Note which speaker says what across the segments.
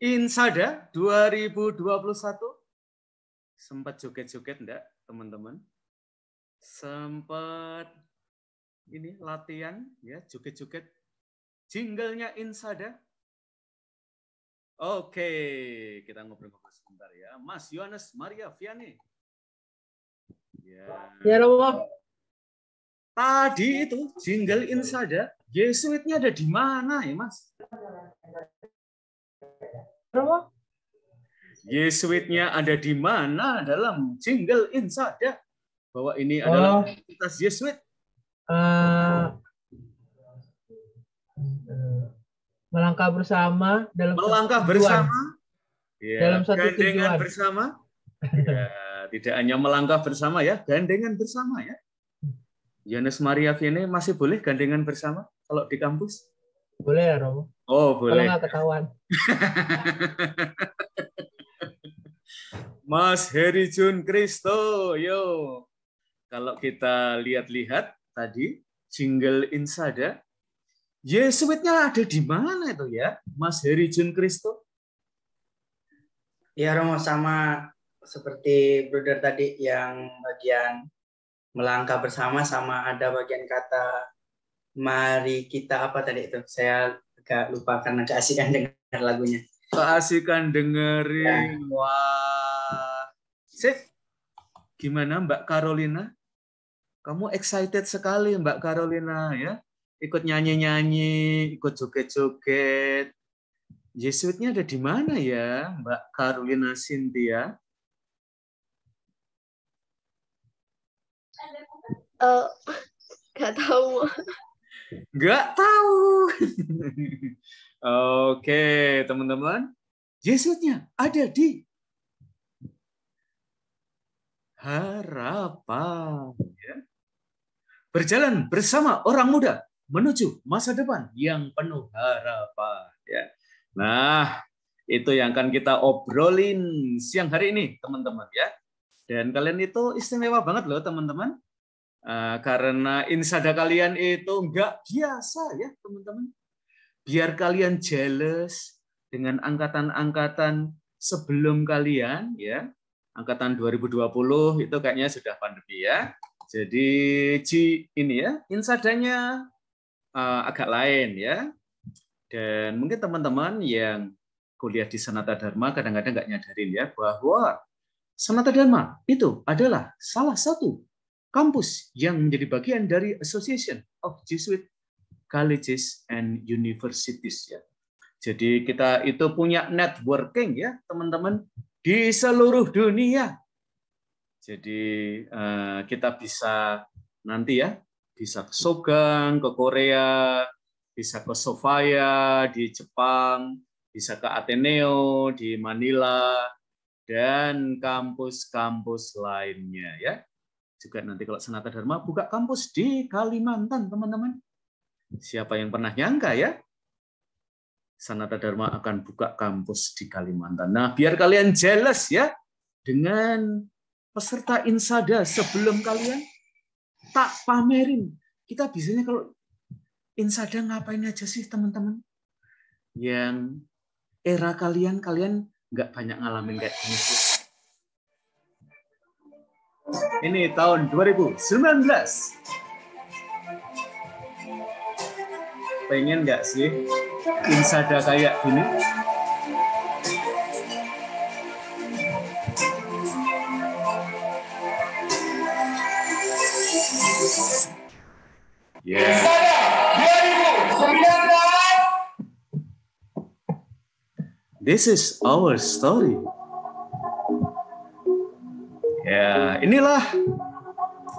Speaker 1: Insada 2021. Sempat joget-joget enggak, teman-teman? Sempat ini latihan ya, joget-joget jinglenya Insada. Oke, kita ngobrol-ngobrol sebentar ya. Mas Yohanes Maria Vianney.
Speaker 2: Ya, Romo.
Speaker 1: Tadi itu jingle Insada, Yesuitnya ada di mana ya, Mas?
Speaker 2: Romo.
Speaker 1: Yesuitnya ada di mana dalam jingle Insada? Bahwa ini adalah identitas Yesuit.
Speaker 2: Melangkah bersama dalam
Speaker 1: melangkah
Speaker 2: satu
Speaker 1: bersama
Speaker 2: ya, dalam satu
Speaker 1: gandengan
Speaker 2: tujuan
Speaker 1: bersama ya, tidak hanya melangkah bersama ya, gandengan bersama ya. Yohanes Maria Vianney masih boleh gandengan bersama kalau di kampus?
Speaker 2: Boleh ya, Romo.
Speaker 1: Oh, boleh.
Speaker 2: Kalau nggak ketahuan.
Speaker 1: Mas Heri Jun Kristo, yo. Kalau kita lihat-lihat tadi jingle Insada, Yesuitnya ada di mana itu ya, Mas Heri Jun Kristo?
Speaker 3: Ya, Romo, sama seperti brother tadi yang bagian melangkah bersama, sama ada bagian kata mari kita apa tadi itu? Saya agak lupa karena keasikan dengar lagunya.
Speaker 1: Keasikan dengerin. Ya. Wah. Sip. Gimana Mbak Carolina? Kamu excited sekali Mbak Carolina ya? Ikut nyanyi-nyanyi, ikut joget-joget. Yesuitnya ada di mana ya, Mbak Carolina Cynthia?
Speaker 4: Nggak tahu.
Speaker 1: Nggak tahu. Oke, teman-teman. Yesuitnya ada di harapan. Ya. Berjalan bersama orang muda menuju masa depan yang penuh harapan. Ya. Nah, itu yang akan kita obrolin siang hari ini, teman-teman ya. Dan kalian itu istimewa banget loh, teman-teman. Karena insada kalian itu nggak biasa ya, teman-teman. Biar kalian jealous dengan angkatan-angkatan sebelum kalian ya. Angkatan 2020 itu kayaknya sudah pandemi ya. Jadi ini ya, insadanya agak lain ya. Dan mungkin teman-teman yang kuliah di Sanata Dharma kadang-kadang nggak nyadarin ya bahwa Sanata Dharma itu adalah salah satu kampus yang menjadi bagian dari Association of Jesuit Colleges and Universities ya. Jadi kita itu punya networking ya teman-teman di seluruh dunia. Jadi kita bisa nanti ya bisa ke Sogang, ke Korea, bisa ke Sofia di Jepang, bisa ke Ateneo di Manila, dan kampus-kampus lainnya ya. Juga nanti kalau Sanata Dharma buka kampus di Kalimantan, teman-teman. Siapa yang pernah nyangka ya? Sanata Dharma akan buka kampus di Kalimantan. Nah, biar kalian jealous ya dengan peserta Insada sebelum kalian, tak pamerin. Kita biasanya kalau Insada ngapain aja sih teman-teman? Yang era kalian nggak banyak ngalamin kayak gini sih. Ini tahun 2019. Pengen nggak sih Insada kayak gini? Yeah. This is our story. Ya, inilah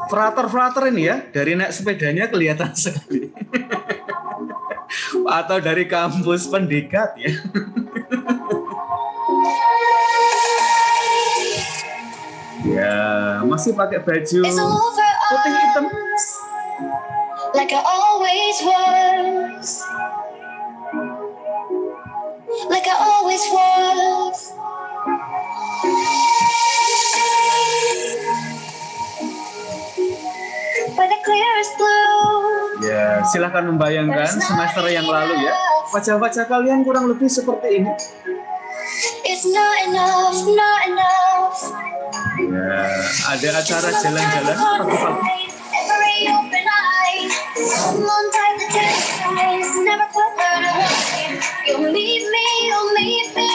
Speaker 1: frater-frater ini ya, dari naik sepedanya kelihatan sekali. Atau dari kampus pendikat ya. Ya, masih pakai baju putih hitam.
Speaker 5: Like I always was. Like I always was. By the clearest blue.
Speaker 1: Ya, silahkan membayangkan semester yang lalu ya. Wajah-wajah kalian kurang lebih seperti ini.
Speaker 5: it's not enough, not enough.
Speaker 1: Ya, ada acara jalan-jalan pagi-pagi.
Speaker 5: Every open eye, hold on tight to the skies, never put that away. You'll meet me, you'll meet me.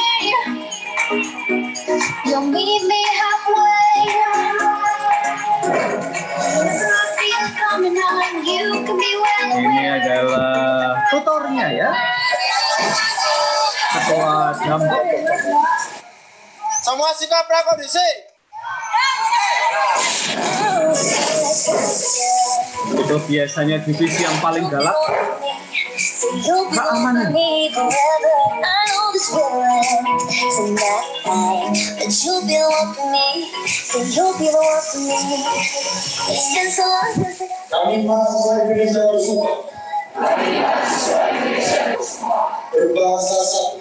Speaker 5: You'll meet me halfway. Feel coming on, you can be well
Speaker 1: Ini
Speaker 5: aware.
Speaker 1: adalah tutornya ya, ketua Dambok.
Speaker 6: Semua sikap prakondisi.
Speaker 1: Itu biasanya divisi yang paling galak. Keamanan.
Speaker 6: Kami mahasiswa Indonesia berbahasa satu.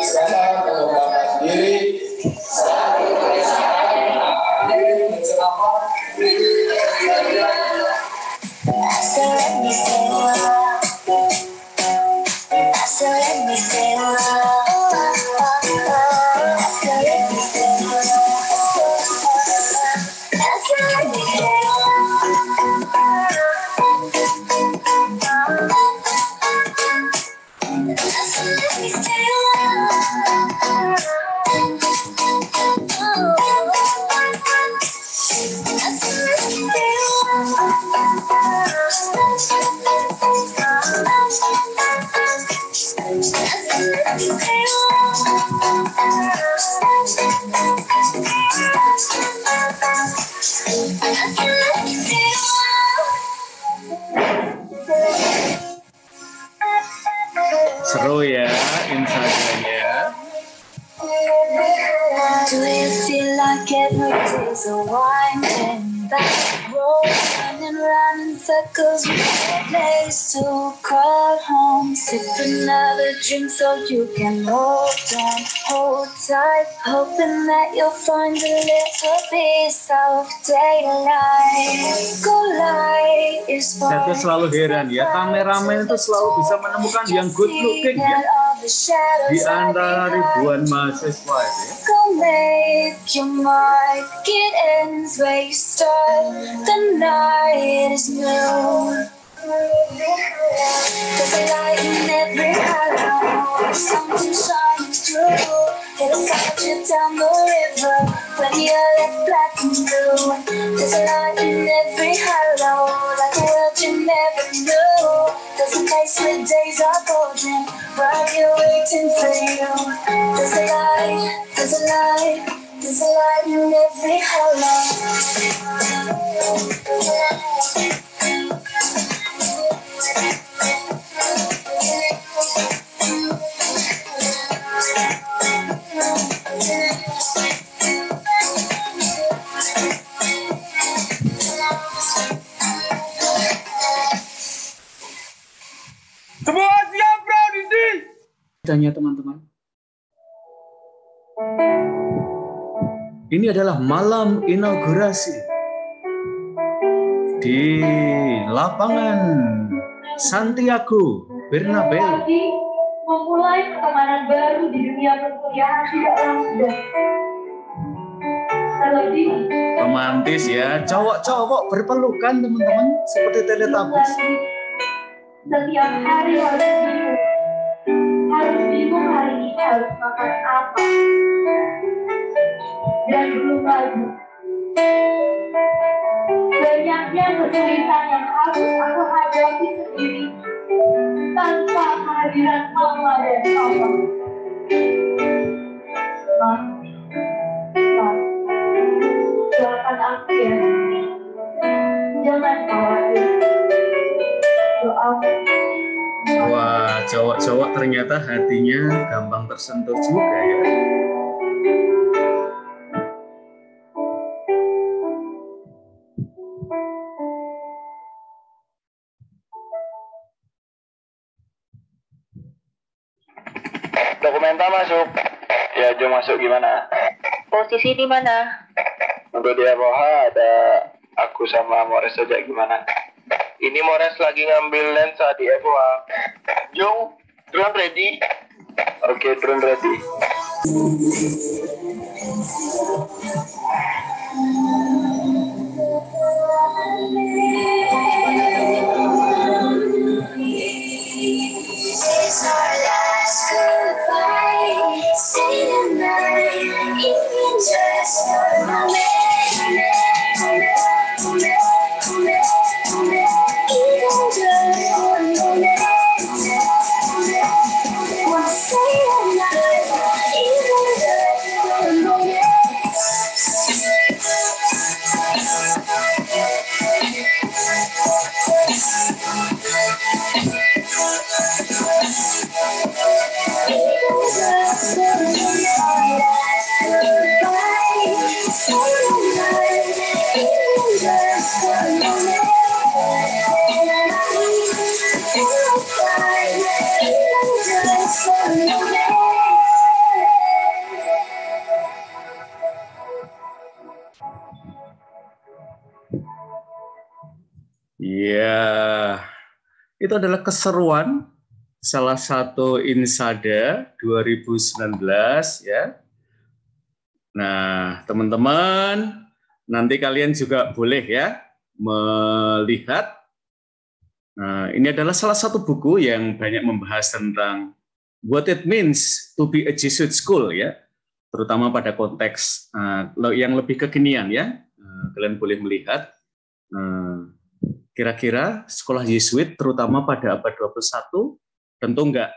Speaker 6: Selamat mengembangkan diri.
Speaker 1: Seru ya instagramnya.
Speaker 5: Do you feel like every day's a winding back road, running round in circles with no place to call home? Sip another drink so you can hold on, hold tight, hoping that you'll find a little piece of daylight. Go light your
Speaker 1: Saya tuh selalu heran ya, kameramen itu selalu bisa menemukan yang good looking ya di antara ribuan mahasiswa itu ya.
Speaker 5: Go make your mark, it ends where you start. The night is new. There's a light in every hollow, something shining through. It'll guide you down the river when you're left black and blue. There's a light in every hollow, like a world you never knew. There's a place where days are golden while you're waiting for you. There's a light, there's a light, there's a light in every hollow.
Speaker 6: Semua siap praudisi.
Speaker 1: Tanya teman-teman. Ini adalah malam inaugurasi di lapangan Santiago Bernabeu.
Speaker 7: Memulai pertemanan baru di dunia perkuliahan tidaklah mudah. Terlebih
Speaker 1: Romantis ya, cowok-cowok berpelukan teman-teman seperti Teletubbies.
Speaker 7: setiap hari harus bingung hari ini harus makan apa, dan belum lagi banyaknya kesulitan yang harus aku hadapi sendiri tanpa kehadiran mama dan papa. Doakan aku ya, jangan khawatir. Doaku.
Speaker 1: Wah, cowok-cowok ternyata hatinya gampang tersentuh juga ya.
Speaker 6: Dokumenta masuk. Ya, Jo masuk gimana?
Speaker 4: Posisi di mana?
Speaker 6: Untuk di FOH ada aku sama Mores saja gimana? Ini Mores lagi ngambil lensa di FOH. Jo, Drone ready? Oke, drone ready.
Speaker 5: It's our last goodbye. Stay the night, even just for a moment. Even just for a moment. Wanna stay the night, even just for a moment.
Speaker 1: Ya, itu adalah keseruan salah satu Insada 2019 ya. Nah, teman-teman, nanti kalian juga boleh ya melihat. Nah, ini adalah salah satu buku yang banyak membahas tentang what it means to be a Jesuit school ya, terutama pada konteks yang lebih kekinian ya. Kalian boleh melihat kira-kira sekolah Yesuit terutama pada abad 21 tentu enggak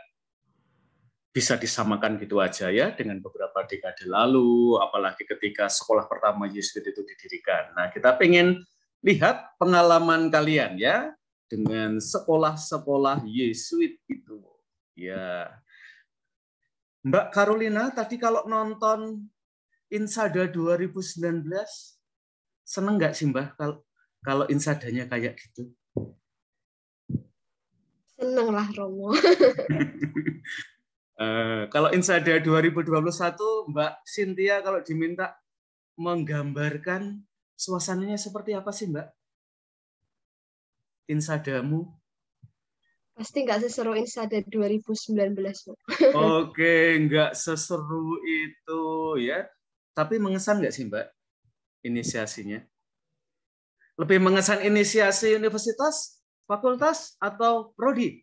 Speaker 1: bisa disamakan gitu aja ya dengan beberapa dekade lalu, apalagi ketika sekolah pertama Yesuit itu didirikan. Nah, kita pengen lihat pengalaman kalian ya dengan sekolah-sekolah Yesuit itu. Ya. Mbak Carolina tadi kalau nonton Insada 2019 seneng nggak sih Mbak kalau insadanya kayak gitu?
Speaker 8: Seneng lah Romo.
Speaker 1: Kalau Insada 2021, Mbak Cynthia kalau diminta menggambarkan suasananya seperti apa sih Mbak? Insadamu?
Speaker 8: Pasti nggak seseru Insada 2019.
Speaker 1: Oke, nggak seseru itu ya. Tapi mengesan nggak sih Mbak inisiasinya? Lebih mengesan inisiasi universitas, fakultas, atau prodi?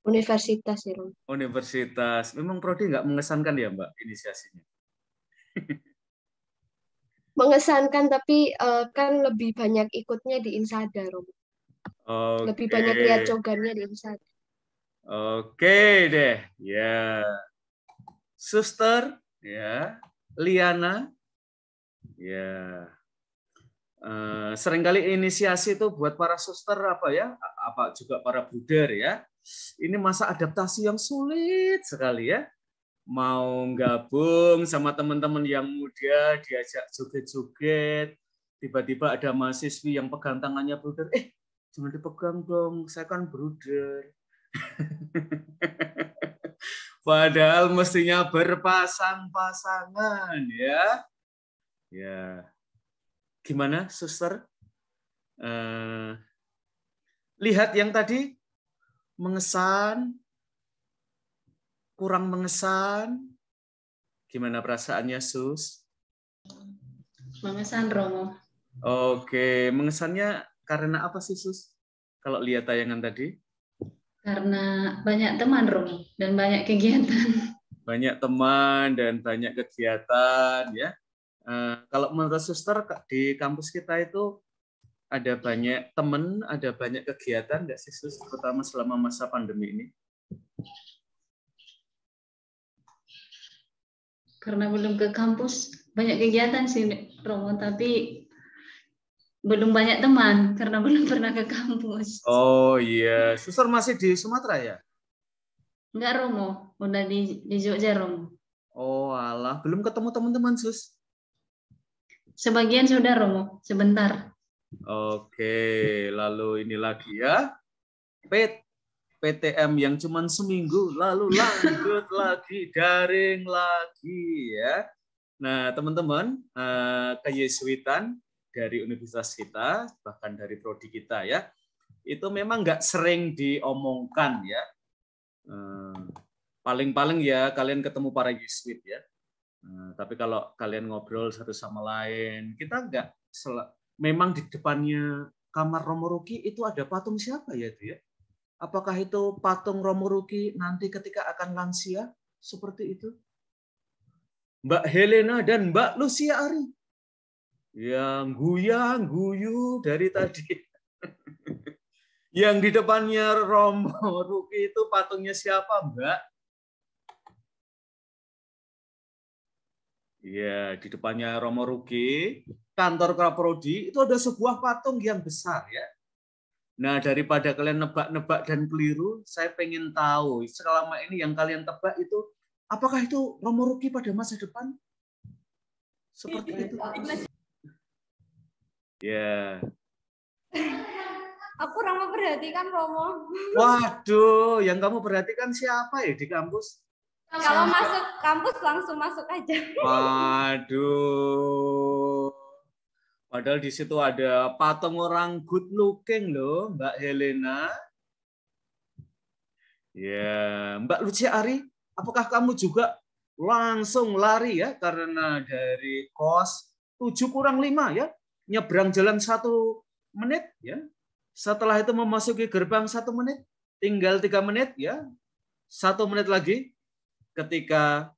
Speaker 8: Universitas ya, Rom.
Speaker 1: Universitas. Memang prodi nggak mengesankan ya Mbak inisiasinya?
Speaker 8: Mengesankan, tapi kan lebih banyak ikutnya di Insada, Rom. Lebih banyak lihat cogannya di Insada.
Speaker 1: Oke deh, ya. Suster, ya. Liana, ya. Seringkali inisiasi itu buat para suster apa ya, apa juga para bruder ya. Ini masa adaptasi yang sulit sekali ya. Mau gabung sama teman-teman yang muda, diajak joget-joget, tiba-tiba ada mahasiswi yang pegang tangannya bruder, jangan dipegang dong, saya kan bruder. Padahal mestinya berpasang-pasangan ya. Ya. Gimana, suster? Lihat yang tadi mengesan, kurang mengesan. Gimana perasaannya, Sus?
Speaker 9: Mengesan, Romo.
Speaker 1: Oke, mengesannya karena apa sih, Sus? Kalau lihat tayangan tadi?
Speaker 9: Karena banyak teman, Romo, dan banyak kegiatan.
Speaker 1: Banyak teman dan banyak kegiatan, ya. Kalau menurut suster di kampus kita itu ada banyak teman, ada banyak kegiatan nggak sih Sus, terutama selama masa pandemi ini?
Speaker 9: Karena belum ke kampus, banyak kegiatan sih Romo, tapi belum banyak teman karena belum pernah ke kampus.
Speaker 1: Oh iya, suster masih di Sumatera ya?
Speaker 9: Enggak Romo, udah di Jogja Romo.
Speaker 1: Oh alah, belum ketemu teman-teman Sus?
Speaker 9: Sebagian sudah Romo, sebentar.
Speaker 1: Oke, lalu ini lagi ya, PTM yang cuma seminggu, lalu lanjut lagi, daring lagi ya. Nah teman-teman, keyesuitan dari universitas kita, bahkan dari prodi kita ya, itu memang nggak sering diomongkan ya. Paling-paling ya kalian ketemu para Yesuit ya. Tapi kalau kalian ngobrol satu sama lain, kita nggak memang di depannya kamar Romo Ruki itu ada patung siapa ya itu ya? Apakah itu patung Romo Ruki nanti ketika akan lansia seperti itu? Mbak Helena dan Mbak Lucia Ari yang guyang guyu dari tadi. Yang di depannya Romo Ruki itu patungnya siapa, Mbak? Ya, di depannya Romo Ruki, kantor Kaprodi, itu ada sebuah patung yang besar ya. Nah, daripada kalian nebak-nebak dan keliru, saya pengen tahu selama ini yang kalian tebak itu, apakah itu Romo Ruki pada masa depan? Seperti itu. Ya.
Speaker 10: Aku kurang memperhatikan Romo.
Speaker 1: Waduh, yang kamu perhatikan siapa ya di kampus?
Speaker 10: Kalau masuk kampus langsung masuk aja.
Speaker 1: Waduh. Padahal di situ ada patung orang good looking loh, Mbak Helena. Ya, Mbak Lucia Ari, apakah kamu juga langsung lari ya karena dari kos 7+5 ya, nyebrang jalan 1 menit ya. Setelah itu memasuki gerbang 1 menit, tinggal 3 menit ya. 1 menit lagi ketika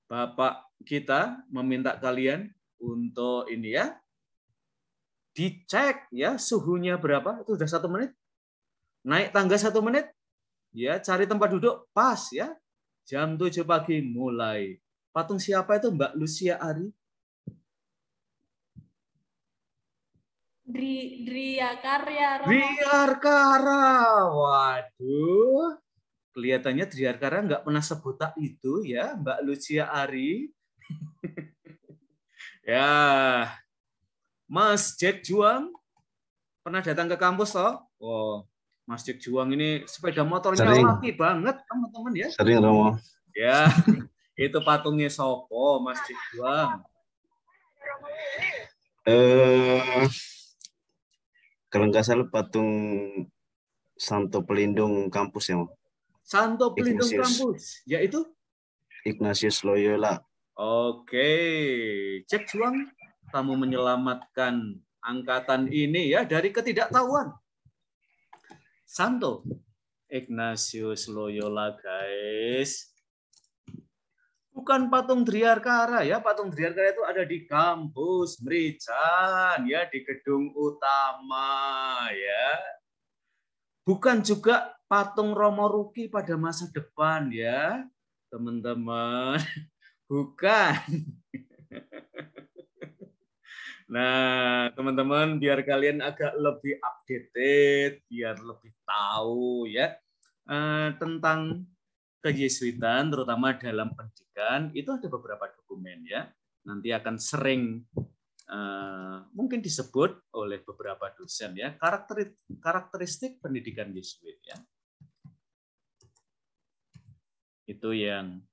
Speaker 1: Bapak kita meminta kalian untuk ini ya, dicek ya suhunya berapa, itu udah 1 menit. Naik tangga 1 menit, ya cari tempat duduk pas ya. Jam 7 pagi mulai. Patung siapa itu Mbak Lucia Ari?
Speaker 10: Driakarya.
Speaker 1: Driakarya. Waduh. Kelihatannya Driakarya nggak pernah sebutak itu ya, Mbak Lucia Ari. Ya, Mas Jack Juang pernah datang ke kampus toh? Oh, Mas Jack Juang ini sepeda motornya rapi banget teman-teman ya.
Speaker 11: Sering Romo.
Speaker 1: Ya, itu patungnya sopo Mas Jack Juang.
Speaker 11: Kalau nggak salah patung Santo Pelindung kampus ya.
Speaker 1: Santo Pelindung kampus, yaitu
Speaker 11: Ignatius Loyola.
Speaker 1: Oke, Jack Juang, kamu menyelamatkan angkatan ini ya dari ketidaktahuan. Santo Ignatius Loyola, guys. Bukan patung Driakarya ya, patung Driakarya itu ada di kampus Merican ya, di gedung utama ya. Bukan juga patung Romo Ruki pada masa depan ya, teman-teman. Bukan. Nah, teman-teman, biar kalian agak lebih updated, biar lebih tahu ya tentang keyesuitan, terutama dalam pendidikan, itu ada beberapa dokumen ya. Nanti akan sering mungkin disebut oleh beberapa dosen ya, karakteristik pendidikan Yesuit ya. Itu yang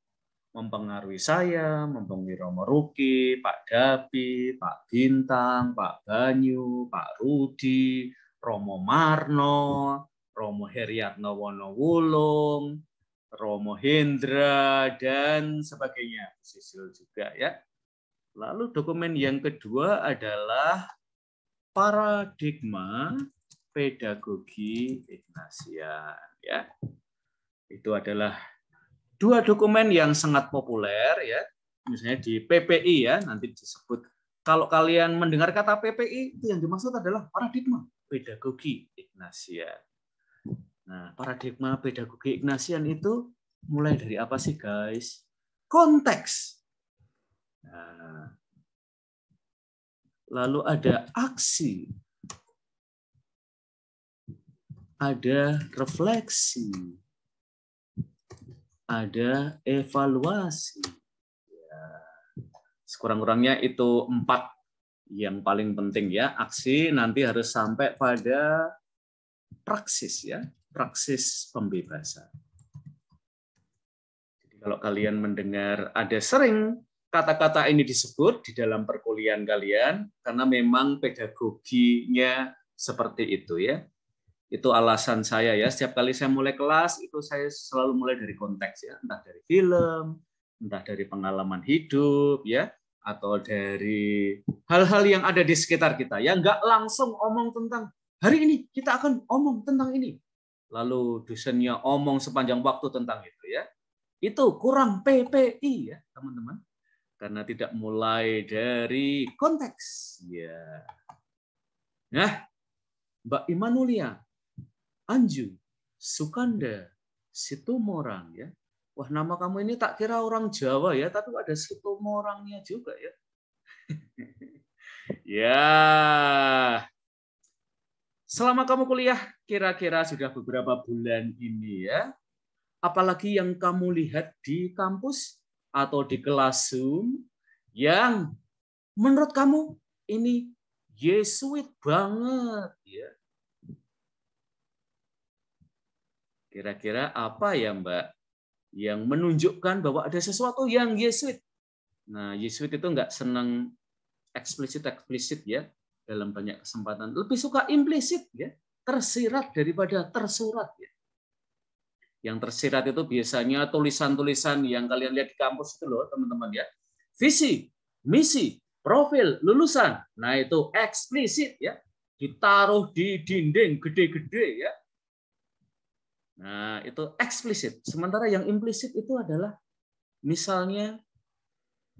Speaker 1: mempengaruhi saya, mempengaruhi Romo Ruki, Pak Dapi, Pak Bintang, Pak Banyu, Pak Rudi, Romo Marno, Romo Heriatno Wonowulung, Romo Hendra, dan sebagainya. Sisil juga ya. Lalu dokumen yang kedua adalah paradigma pedagogi Ignatian ya. Itu adalah 2 dokumen yang sangat populer ya. Misalnya di PPI ya, nanti disebut. Kalau kalian mendengar kata PPI, itu yang dimaksud adalah paradigma pedagogi Ignatian. Nah, paradigma pedagogi Ignatian itu mulai dari apa sih, guys? Konteks. Nah, lalu ada aksi, ada refleksi, ada evaluasi. Ya, sekurang-kurangnya itu 4 yang paling penting ya. Aksi nanti harus sampai pada praksis ya, praksis pembebasan. Jadi kalau kalian mendengar ada sering kata-kata ini disebut di dalam perkuliahan kalian, karena memang pedagoginya seperti itu ya. Itu alasan saya ya, setiap kali saya mulai kelas itu saya selalu mulai dari konteks ya, entah dari film, entah dari pengalaman hidup ya, atau dari hal-hal yang ada di sekitar kita. Ya nggak langsung omong tentang hari ini kita akan omong tentang ini. Lalu dosennya omong sepanjang waktu tentang itu ya. Itu kurang PPI ya, teman-teman. Karena tidak mulai dari konteks. Ya. Nah, Mbak Imanulia, Anju, Sukanda, Situmorang ya. Wah, nama kamu ini tak kira orang Jawa ya, tapi ada Situmorangnya juga ya. Ya. Selama kamu kuliah, kira-kira sudah beberapa bulan ini ya. Apalagi yang kamu lihat di kampus atau di kelas Zoom yang menurut kamu ini Yesuit banget ya. Kira-kira apa ya Mbak yang menunjukkan bahwa ada sesuatu yang Yesuit? Nah, Yesuit itu nggak senang eksplisit ya dalam banyak kesempatan. Lebih suka implisit ya, tersirat daripada tersurat ya. Yang tersirat itu biasanya tulisan-tulisan yang kalian lihat di kampus itu loh, teman-teman ya. Visi, misi, profil, lulusan. Nah, itu eksplisit ya. Ditaruh di dinding gede-gede ya. Nah, itu eksplisit. Sementara yang implisit itu adalah misalnya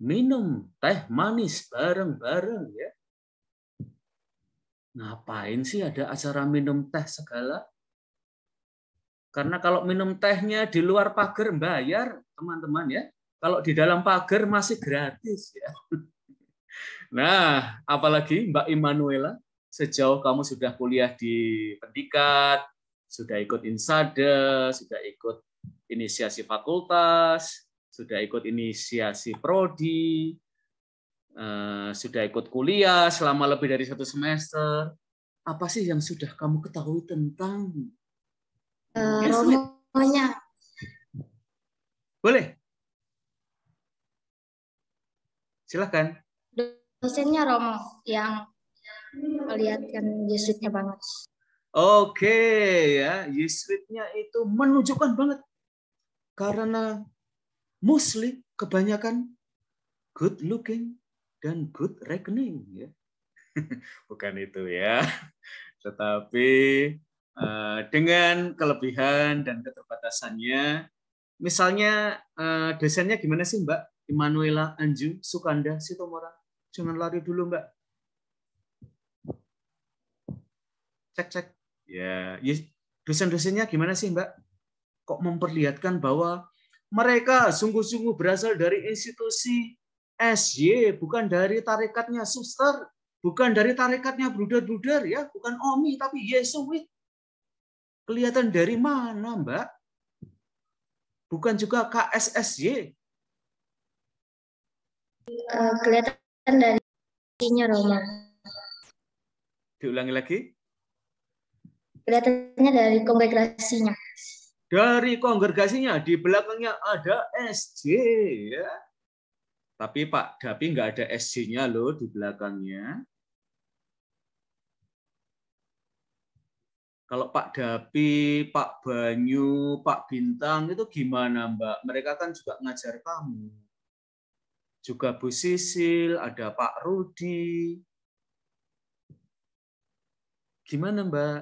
Speaker 1: minum teh manis bareng-bareng ya. Ngapain sih ada acara minum teh segala? Karena kalau minum tehnya di luar pagar bayar, teman-teman ya. Kalau di dalam pagar masih gratis ya. Nah, apalagi Mbak Imanuela, sejauh kamu sudah kuliah di Pendikat, sudah ikut Insada, sudah ikut inisiasi fakultas, sudah ikut inisiasi prodi, sudah ikut kuliah selama lebih dari 1 semester. Apa sih yang sudah kamu ketahui tentang
Speaker 12: Romonya?
Speaker 1: Boleh? Silakan.
Speaker 12: Dosennya Romo yang melihatkan Yesuitnya banget.
Speaker 1: Oke ya, Yesuitnya itu menunjukkan banget karena Muslim kebanyakan good looking dan good reckoning ya. Bukan itu ya. Tetapi dengan kelebihan dan keterbatasannya, misalnya dosennya gimana sih Mbak Imanuela, Anju, Sukanda, Sitomorang? Jangan lari dulu Mbak. Cek. Ya, dosen-dosennya gimana sih Mbak? Kok memperlihatkan bahwa mereka sungguh-sungguh berasal dari institusi SY, bukan dari tarekatnya suster, bukan dari tarekatnya bruder-bruder ya, bukan Omi tapi Yesuit. Kelihatan dari mana, Mbak? Bukan juga KSSY.
Speaker 12: Kelihatan dari isinya Roma.
Speaker 1: Diulangi lagi.
Speaker 12: Kelihatannya dari kongregasinya.
Speaker 1: Dari kongregasinya, di belakangnya ada SJ ya. Tapi Pak Dapi nggak ada SJ-nya loh di belakangnya. Kalau Pak Dapi, Pak Banyu, Pak Bintang itu gimana Mbak? Mereka kan juga ngajar kamu. Juga Bu Sisil, ada Pak Rudi. Gimana Mbak?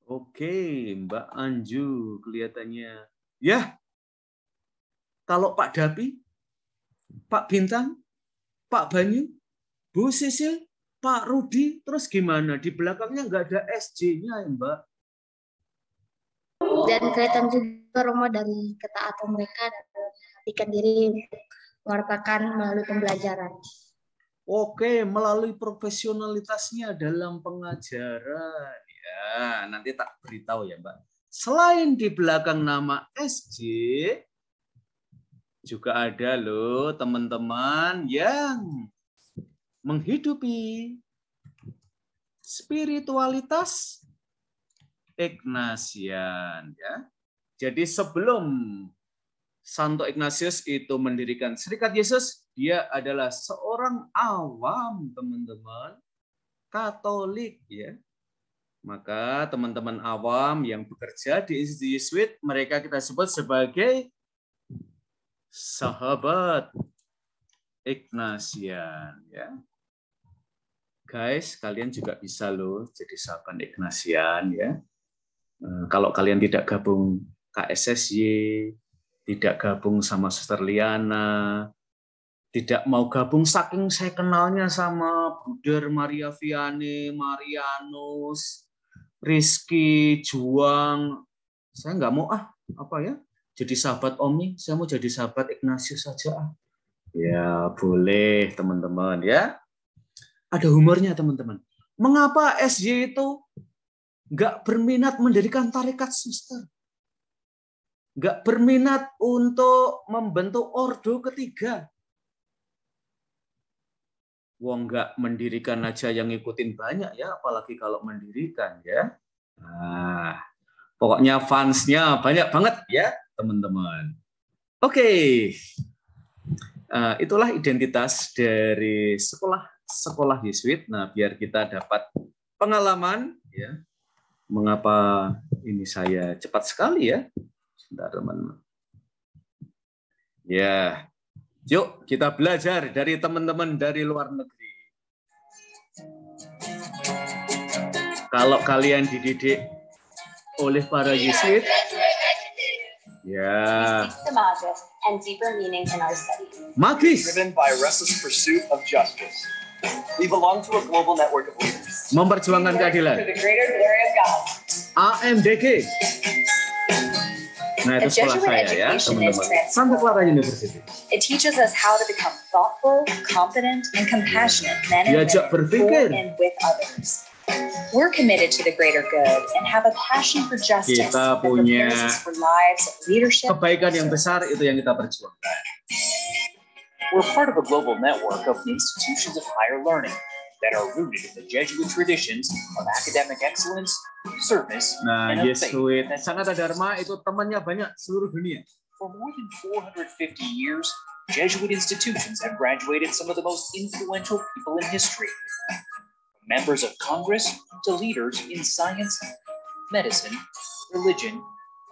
Speaker 1: Oke, Mbak Anju kelihatannya. Ya, kalau Pak Dapi, Pak Bintang, Pak Banyu, Bu Sisil, Pak Rudi, terus gimana? Di belakangnya nggak ada SJ-nya ya Mbak?
Speaker 12: Dan kelihatan juga Romo dari ketaatan mereka dan memperhatikan diri untuk mewartakan melalui pembelajaran.
Speaker 1: Oke, melalui profesionalitasnya dalam pengajaran. Ya, nanti tak beritahu ya Mbak. Selain di belakang nama SJ, juga ada loh teman-teman yang menghidupi spiritualitas Ignatian ya. Jadi sebelum Santo Ignatius itu mendirikan Serikat Yesus, dia adalah seorang awam, teman-teman, Katolik, ya. Maka teman-teman awam yang bekerja di institusi Yesuit, mereka kita sebut sebagai sahabat Ignatian, ya. Guys, kalian juga bisa loh jadi sahabat Ignatian, ya. Kalau kalian tidak gabung KSSY, tidak gabung sama Suster Liana, tidak mau gabung saking saya kenalnya sama Bruder Maria Vianney, Marianus, Rizky, Juang, saya nggak mau jadi sahabat Omni, saya mau jadi sahabat Ignatius saja. Ya boleh teman-teman, ya. Ada humornya teman-teman. Mengapa SY itu nggak berminat mendirikan tarekat suster? Nggak berminat untuk membentuk ordo ketiga? Wong nggak mendirikan aja yang ngikutin banyak ya, apalagi kalau mendirikan ya. Nah, pokoknya fansnya banyak banget ya teman-teman. Oke, itulah identitas dari sekolah Yesuit. Nah, biar kita dapat pengalaman ya, mengapa ini saya cepat sekali ya. Sebentar teman-teman. Ya, yuk kita belajar dari teman-teman dari luar negeri. Kalau kalian dididik oleh para Yesuit, ya. Magis.
Speaker 13: Driven by a restless pursuit of justice. We belong to a global network of leaders.
Speaker 1: Memperjuangkan keadilan. AMDG. Nah, itu sekolah saya ya, teman-teman. Santa Clara University.
Speaker 14: It teaches us how to become thoughtful, competent, and compassionate men and women for and with others. We're committed to the greater good and have a passion for justice
Speaker 1: kita
Speaker 14: that
Speaker 1: punya
Speaker 14: prepares us for lives of leadership.
Speaker 1: Kebaikan yang besar itu yang kita perjuangkan.
Speaker 13: We're part of a global network of institutions of higher learning that are rooted in the Jesuit traditions of academic excellence, service,
Speaker 1: nah,
Speaker 13: and of faith.
Speaker 1: Yesuit Sanata Dharma itu temannya banyak seluruh dunia.
Speaker 13: For more than 450 years, Jesuit institutions have graduated some of the most influential people in history. From members of Congress to leaders in science, medicine, religion,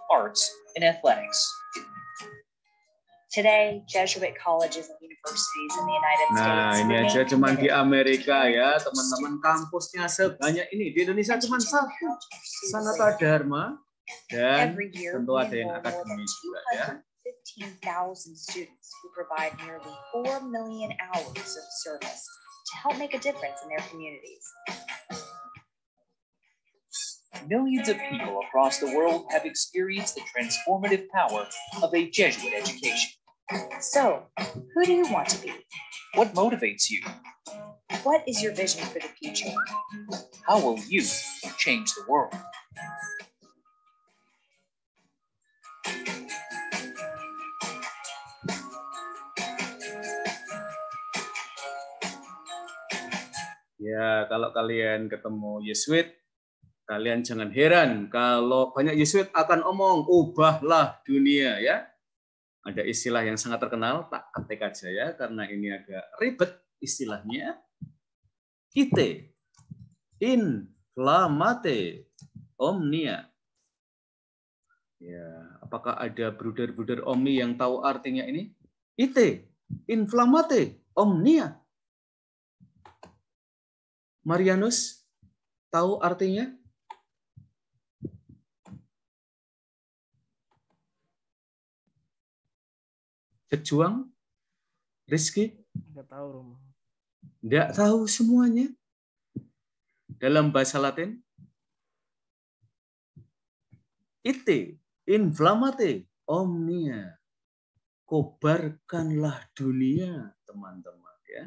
Speaker 13: arts, and athletics.
Speaker 14: Today, Jesuit colleges and universities in the United States.
Speaker 1: Nah, ini aja cuma di Amerika ya, teman-teman, kampusnya sebanyak ini. Di Indonesia cuma satu, Sanata Dharma, dan tentu ada yang akademis juga ya.
Speaker 14: 15,000 students who provide nearly 4 million hours of service to help make a difference in their communities.
Speaker 13: Millions of people across the world have experienced the transformative power of a Jesuit education.
Speaker 14: So, who do you want to be?
Speaker 13: What motivates you?
Speaker 14: What is your vision for the future?
Speaker 13: How will you change the world?
Speaker 1: Ya, kalau kalian ketemu Yesuit, kalian jangan heran kalau banyak Yesuit akan omong, ubahlah dunia ya. Ada istilah yang sangat terkenal, tak ketik aja ya, karena ini agak ribet istilahnya. Ite, inflamate, omnia. Ya, apakah ada bruder-bruder Omni yang tahu artinya ini? Ite, inflamate, omnia. Marianus, tahu artinya? Pejuang? Rizky?
Speaker 2: Nggak tahu, Romo.
Speaker 1: Nggak tahu semuanya. Dalam bahasa Latin? Ite, inflamate, omnia. Kobarkanlah dunia, teman-teman ya.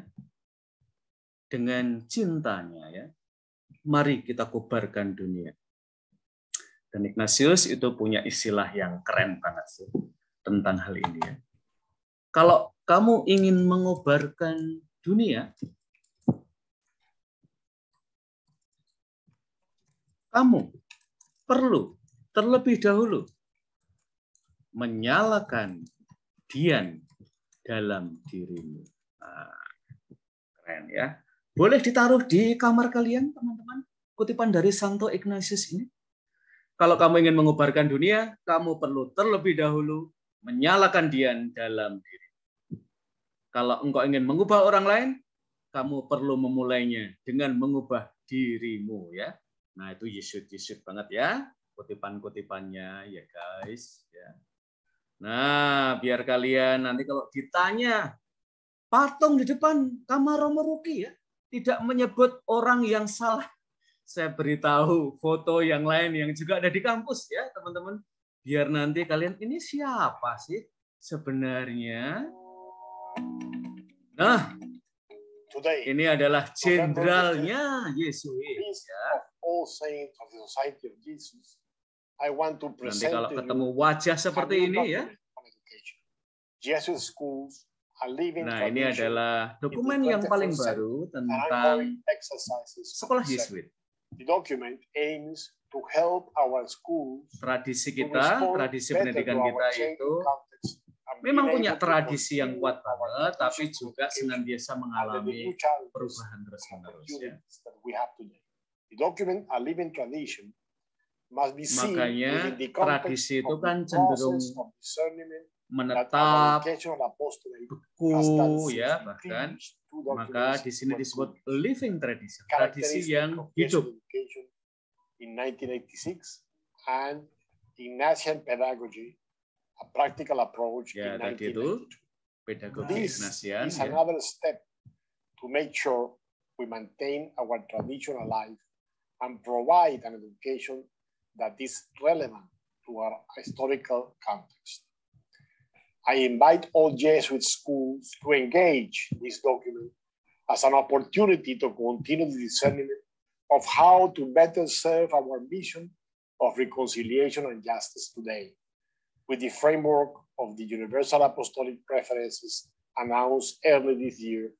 Speaker 1: Dengan cintanya ya. Mari kita kobarkan dunia. Dan Ignatius itu punya istilah yang keren banget sih tentang hal ini ya. Kalau kamu ingin mengobarkan dunia, kamu perlu terlebih dahulu menyalakan dian dalam dirimu. Nah, keren ya. Boleh ditaruh di kamar kalian, teman-teman. Kutipan dari Santo Ignatius ini. Kalau kamu ingin mengubarkan dunia, kamu perlu terlebih dahulu menyalakan dian dalam diri. Kalau engkau ingin mengubah orang lain, kamu perlu memulainya dengan mengubah dirimu ya. Nah, itu Yesuit banget ya, kutipan-kutipannya ya guys ya. Nah, biar kalian nanti kalau ditanya patung di depan kamar Romo Ruki ya, tidak menyebut orang yang salah. Saya beritahu foto yang lain yang juga ada di kampus ya, teman-teman. Biar nanti kalian ini siapa sih sebenarnya? Nah, ini adalah jenderalnya Yesuit ya. Nanti kalau ketemu wajah seperti ini ya. Nah, ini adalah dokumen yang paling baru tentang sekolah Yesuit. Tradisi kita, tradisi pendidikan kita itu memang punya tradisi yang kuat banget, tapi juga senantiasa mengalami perubahan terus-menerus ya. Makanya tradisi itu kan cenderung menetap, beku ya, bahkan maka di sini disebut living tradition, tradisi yang hidup.
Speaker 15: In 1986 and Ignatian pedagogy, a practical approach
Speaker 1: ya,
Speaker 15: in
Speaker 1: tadi
Speaker 15: 1992.
Speaker 1: itu pedagogi Ignatian
Speaker 15: This is
Speaker 1: ya.
Speaker 15: another step to make sure we maintain our tradition alive and provide an education that is relevant to our historical context. I invite all Jesuit schools to engage this document as an opportunity to continue the discernment of how to better serve our mission of reconciliation and justice today, with the framework of the Universal Apostolic Preferences announced early this year,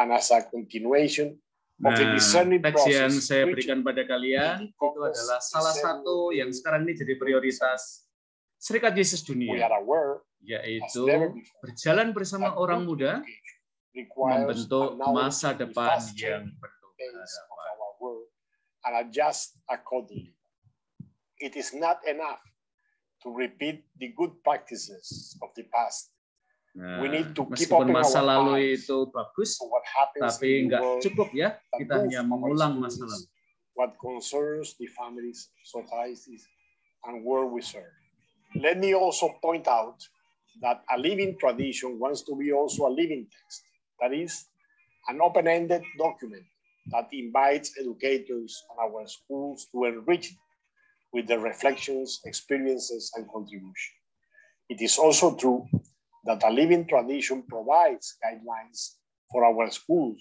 Speaker 15: and as a continuation of the discerning
Speaker 1: teks yang
Speaker 15: process.
Speaker 1: saya berikan pada kalian itu adalah salah satu yang sekarang ini jadi prioritas Serikat Yesus Dunia, yaitu berjalan bersama orang muda membentuk masa depan yang penuh harapan.
Speaker 15: And adjust accordingly. It is not enough to repeat the good practices of the past.
Speaker 1: Nah,
Speaker 15: We need to keep
Speaker 1: meskipun
Speaker 15: opening
Speaker 1: masa
Speaker 15: our
Speaker 1: lalu
Speaker 15: eyes
Speaker 1: itu bagus,
Speaker 15: to what happens
Speaker 1: tapi
Speaker 15: in the
Speaker 1: nggak
Speaker 15: world
Speaker 1: cukup ya,
Speaker 15: that
Speaker 1: kita
Speaker 15: moves
Speaker 1: hanya
Speaker 15: our
Speaker 1: mengulang masa
Speaker 15: schools,
Speaker 1: lalu.
Speaker 15: what concerns the families, societies, and world we serve. Let me also point out that a living tradition wants to be also a living text. That is, an open-ended document that invites educators and our schools to enrich it with their reflections, experiences, and contribution. It is also true that a living tradition provides guidelines for our schools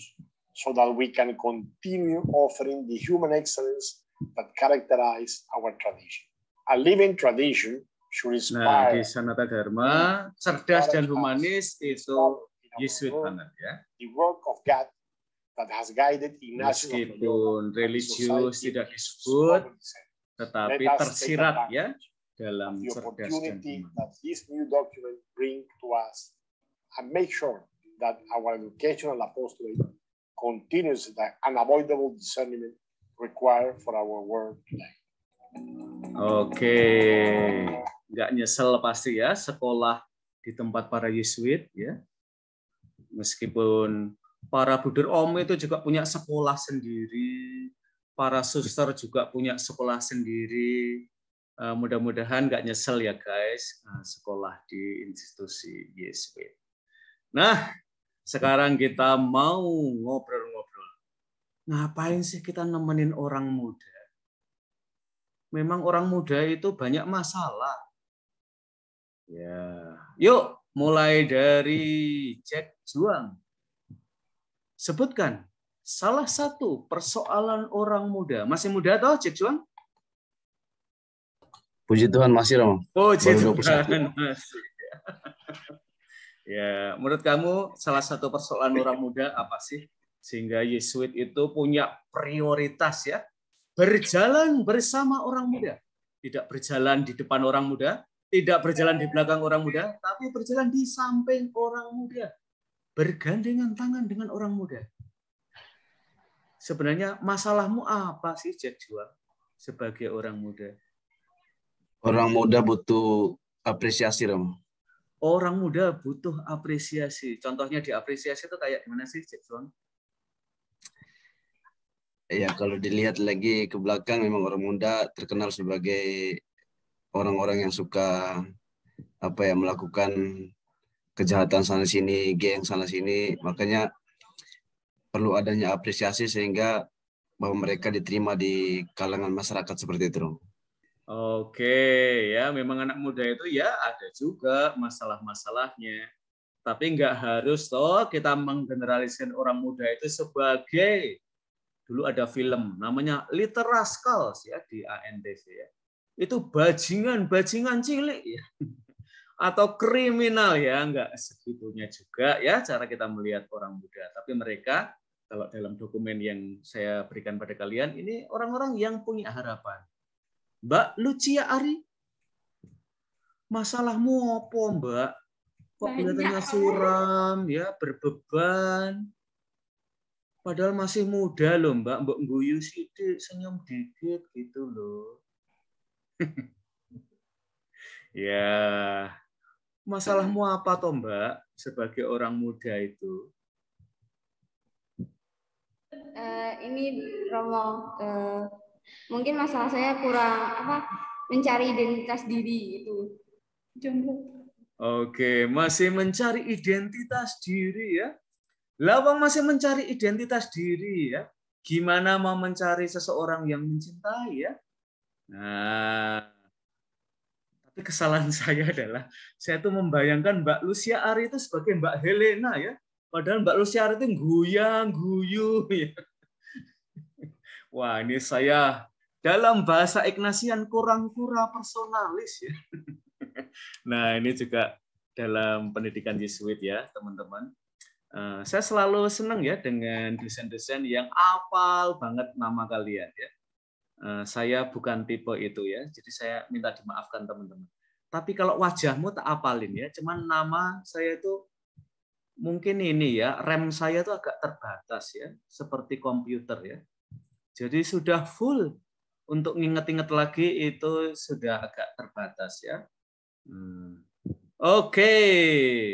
Speaker 15: so that we can continue offering the human excellence that characterize our tradition. A living tradition should
Speaker 1: Nah,
Speaker 15: inspire
Speaker 1: di Sanata Dharma, cerdas dan humanis itu Yesuit banget ya.
Speaker 15: the work of God that has guided Ignatius of Loyola
Speaker 1: Meskipun religius tidak disebut, tetapi tersirat ya dalam
Speaker 15: the
Speaker 1: cerdas dan
Speaker 15: opportunity
Speaker 1: humanis.
Speaker 15: that this new document bring to us and make sure that our educational apostolate continues the unavoidable discernment required for our world today.
Speaker 1: Oke, nggak nyesel pasti ya sekolah di tempat para Yesuit ya. Meskipun para Buder Om itu juga punya sekolah sendiri, para suster juga punya sekolah sendiri. Mudah-mudahan nggak nyesel ya guys, sekolah di institusi Yesuit. Nah, sekarang kita mau ngobrol-ngobrol. Ngapain sih kita nemenin orang muda? Memang orang muda itu banyak masalah. Ya, yuk mulai dari Jack Juang. Sebutkan salah satu persoalan orang muda. Masih muda toh Jack Juang?
Speaker 11: Puji Tuhan masih Romo.
Speaker 1: Puji Tuhan masih. Ya, menurut kamu salah satu persoalan orang muda apa sih? Sehingga Yesuit itu punya prioritas ya. Berjalan bersama orang muda. Tidak berjalan di depan orang muda, tidak berjalan di belakang orang muda, tapi berjalan di samping orang muda. bergandengan tangan dengan orang muda. Sebenarnya masalahmu apa sih, Jack Juang, sebagai orang muda?
Speaker 11: Orang muda butuh apresiasi, Romo.
Speaker 1: Orang muda butuh apresiasi. Contohnya diapresiasi itu kayak gimana sih, Jack Juang?
Speaker 11: Ya, kalau dilihat lagi ke belakang, memang orang muda terkenal sebagai orang-orang yang suka melakukan kejahatan sana sini, geng sana sini. Makanya perlu adanya apresiasi sehingga bahwa mereka diterima di kalangan masyarakat seperti itu.
Speaker 1: Oke, ya memang anak muda itu ya ada juga masalah-masalahnya. Tapi nggak harus toh kita menggeneralisir orang muda itu sebagai, dulu ada film namanya Little Rascals ya di ANTV ya. Itu bajingan cilik ya. Atau kriminal ya, nggak segitunya juga ya cara kita melihat orang muda. Tapi mereka kalau dalam dokumen yang saya berikan pada kalian ini orang-orang yang punya harapan. Mbak Lucia Ari, masalahmu apa Mbak? Kok kelihatannya suram ya, berbeban. Padahal masih muda loh Mbak, mbok guyu sidik, senyum dikit gitu loh. Ya, masalahmu apa toh Mbak sebagai orang muda itu?
Speaker 10: Ini Romo, mungkin masalah saya kurang mencari identitas diri itu. Jomblo.
Speaker 1: Oke, masih mencari identitas diri ya. Lawang masih mencari identitas diri ya. Gimana mau mencari seseorang yang mencintai ya? Nah, tapi kesalahan saya adalah saya tuh membayangkan Mbak Lucia Ari itu sebagai Mbak Helena ya. Padahal Mbak Lucia Ari itu guyang guyu ya. Wah, ini saya dalam bahasa Ignatian kurang-kurang personalis ya. Nah, ini juga dalam pendidikan Yesuit ya, teman-teman. Saya selalu senang ya dengan dosen-dosen yang hafal banget nama kalian ya. Saya bukan tipe itu ya, jadi saya minta dimaafkan teman-teman. Tapi kalau wajahmu tak hafalin ya, cuman nama saya itu mungkin ini ya, RAM saya itu agak terbatas ya, seperti komputer ya. Jadi sudah full untuk nginget-inget lagi itu sudah agak terbatas ya. Oke,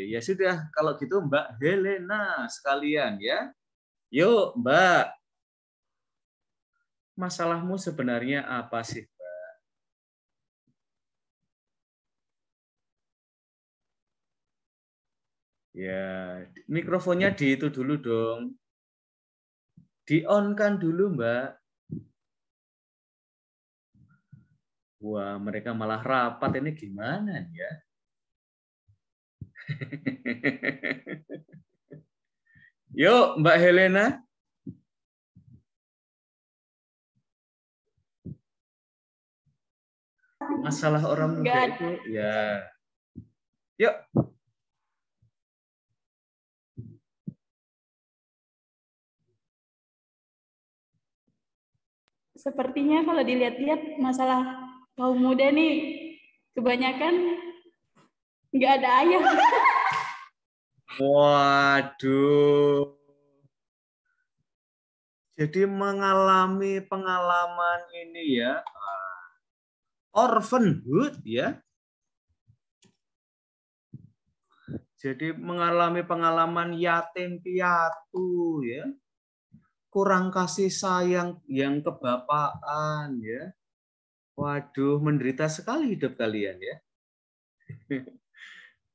Speaker 1: ya sudah kalau gitu Mbak Helena sekalian ya. Yuk Mbak, masalahmu sebenarnya apa sih Mbak? Ya, mikrofonnya di itu dulu dong. Di-on-kan dulu Mbak. Wah, mereka malah rapat, ini gimana ya? Yuk, Mbak Helena. Masalah orang muda itu, ya. Yuk.
Speaker 10: Sepertinya kalau dilihat-lihat masalah kaum muda nih kebanyakan nggak ada ayah.
Speaker 1: Waduh. Jadi mengalami pengalaman ini ya, orphanhood ya. Jadi mengalami pengalaman yatim piatu ya. Kurang kasih sayang yang kebapaan ya. Waduh, menderita sekali hidup kalian ya.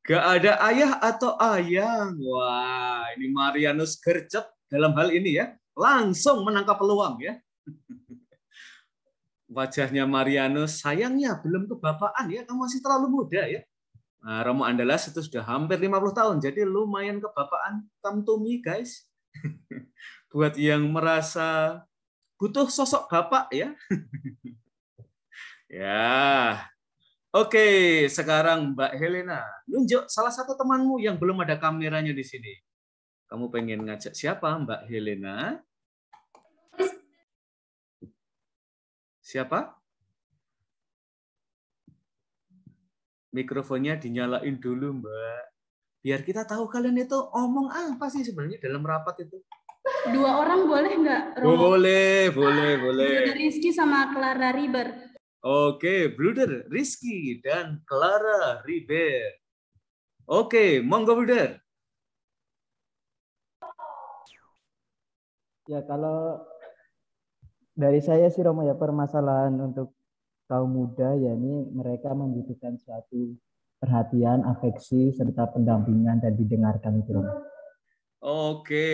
Speaker 1: Gak ada ayah atau ayang. Wah, ini Marianus gercep dalam hal ini ya. Langsung menangkap peluang ya. Wajahnya Marianus, sayangnya belum kebapaan ya. Kamu masih terlalu muda ya. Nah, Romo Andalas itu sudah hampir 50 tahun. Jadi lumayan kebapaan. Come to me guys. Buat yang merasa butuh sosok bapak ya. Ya. Oke, sekarang Mbak Helena, nunjuk salah satu temanmu yang belum ada kameranya di sini. Kamu pengen ngajak siapa, Mbak Helena? Siapa? Mikrofonnya dinyalain dulu, Mbak. Biar kita tahu kalian itu omong apa sih sebenarnya dalam rapat itu.
Speaker 10: 2 orang boleh nggak, Romo?
Speaker 1: Boleh.
Speaker 10: Bruder Rizky sama Clara Riber.
Speaker 1: Oke, Bruder Rizky dan Clara Riber. Oke, monggo Bruder.
Speaker 16: Ya, kalau dari saya sih Romo ya, permasalahan untuk kaum muda ya ini mereka membutuhkan suatu perhatian, afeksi, serta pendampingan dan didengarkan itu.
Speaker 1: Oke.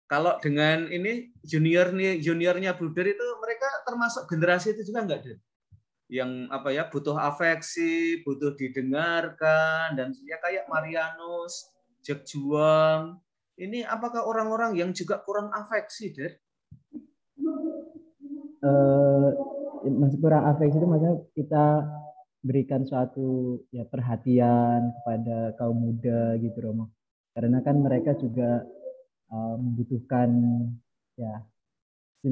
Speaker 1: Kalau dengan ini juniornya Bruder itu mereka termasuk generasi itu juga enggak, Den? Yang apa ya, butuh afeksi, butuh didengarkan, dan ya kayak Marianus, Jack Juang. Ini apakah orang-orang yang juga kurang afeksi, Den?
Speaker 16: Masih kurang afeksi itu maksudnya kita berikan suatu ya perhatian kepada kaum muda gitu Romo, karena kan mereka juga membutuhkan ya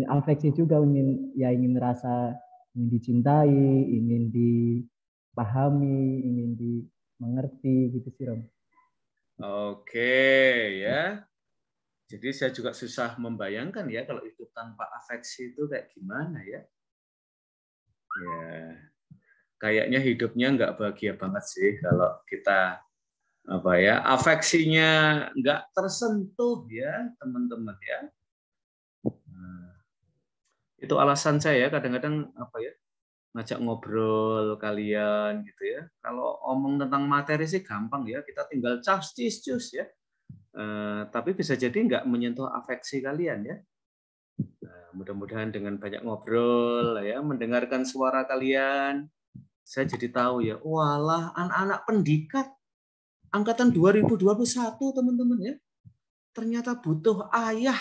Speaker 16: afeksi juga, ingin merasa ingin dicintai, ingin dipahami, ingin dimengerti gitu sih Romo.
Speaker 1: Oke ya. Jadi saya juga susah membayangkan ya kalau itu tanpa afeksi itu kayak gimana ya. Ya, kayaknya hidupnya nggak bahagia banget sih kalau kita apa ya, afeksinya nggak tersentuh ya teman-teman ya. Nah, itu alasan saya kadang-kadang apa ya, ngajak ngobrol kalian gitu ya. Kalau omong tentang materi sih gampang ya, kita tinggal cus ya. Tapi bisa jadi nggak menyentuh afeksi kalian ya. Nah, mudah-mudahan dengan banyak ngobrol ya, mendengarkan suara kalian, saya jadi tahu ya, walah anak-anak pendikat angkatan 2021 teman-teman ya, ternyata butuh ayah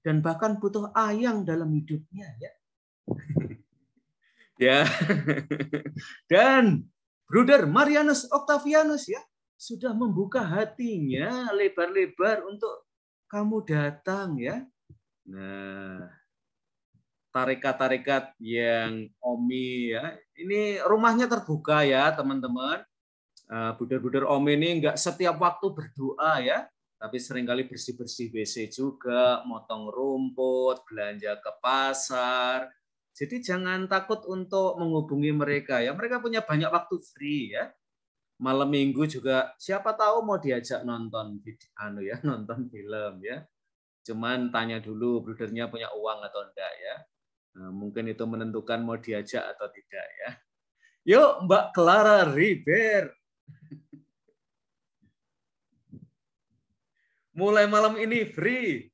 Speaker 1: dan bahkan butuh ayang dalam hidupnya ya. Ya. Dan Bruder Marianus Octavianus ya sudah membuka hatinya lebar-lebar untuk kamu datang ya. Nah, tarekat-tarekat yang Omi ya, ini rumahnya terbuka ya teman-teman. Bruder-bruder Omi ini nggak setiap waktu berdoa ya, tapi seringkali bersih-bersih WC juga, motong rumput, belanja ke pasar. Jadi jangan takut untuk menghubungi mereka ya. Mereka punya banyak waktu free ya. Malam minggu juga siapa tahu mau diajak nonton nonton film ya. Cuman tanya dulu brudernya punya uang atau enggak ya. Nah, mungkin itu menentukan mau diajak atau tidak ya. Yuk Mbak Clara Riber. Mulai malam ini free.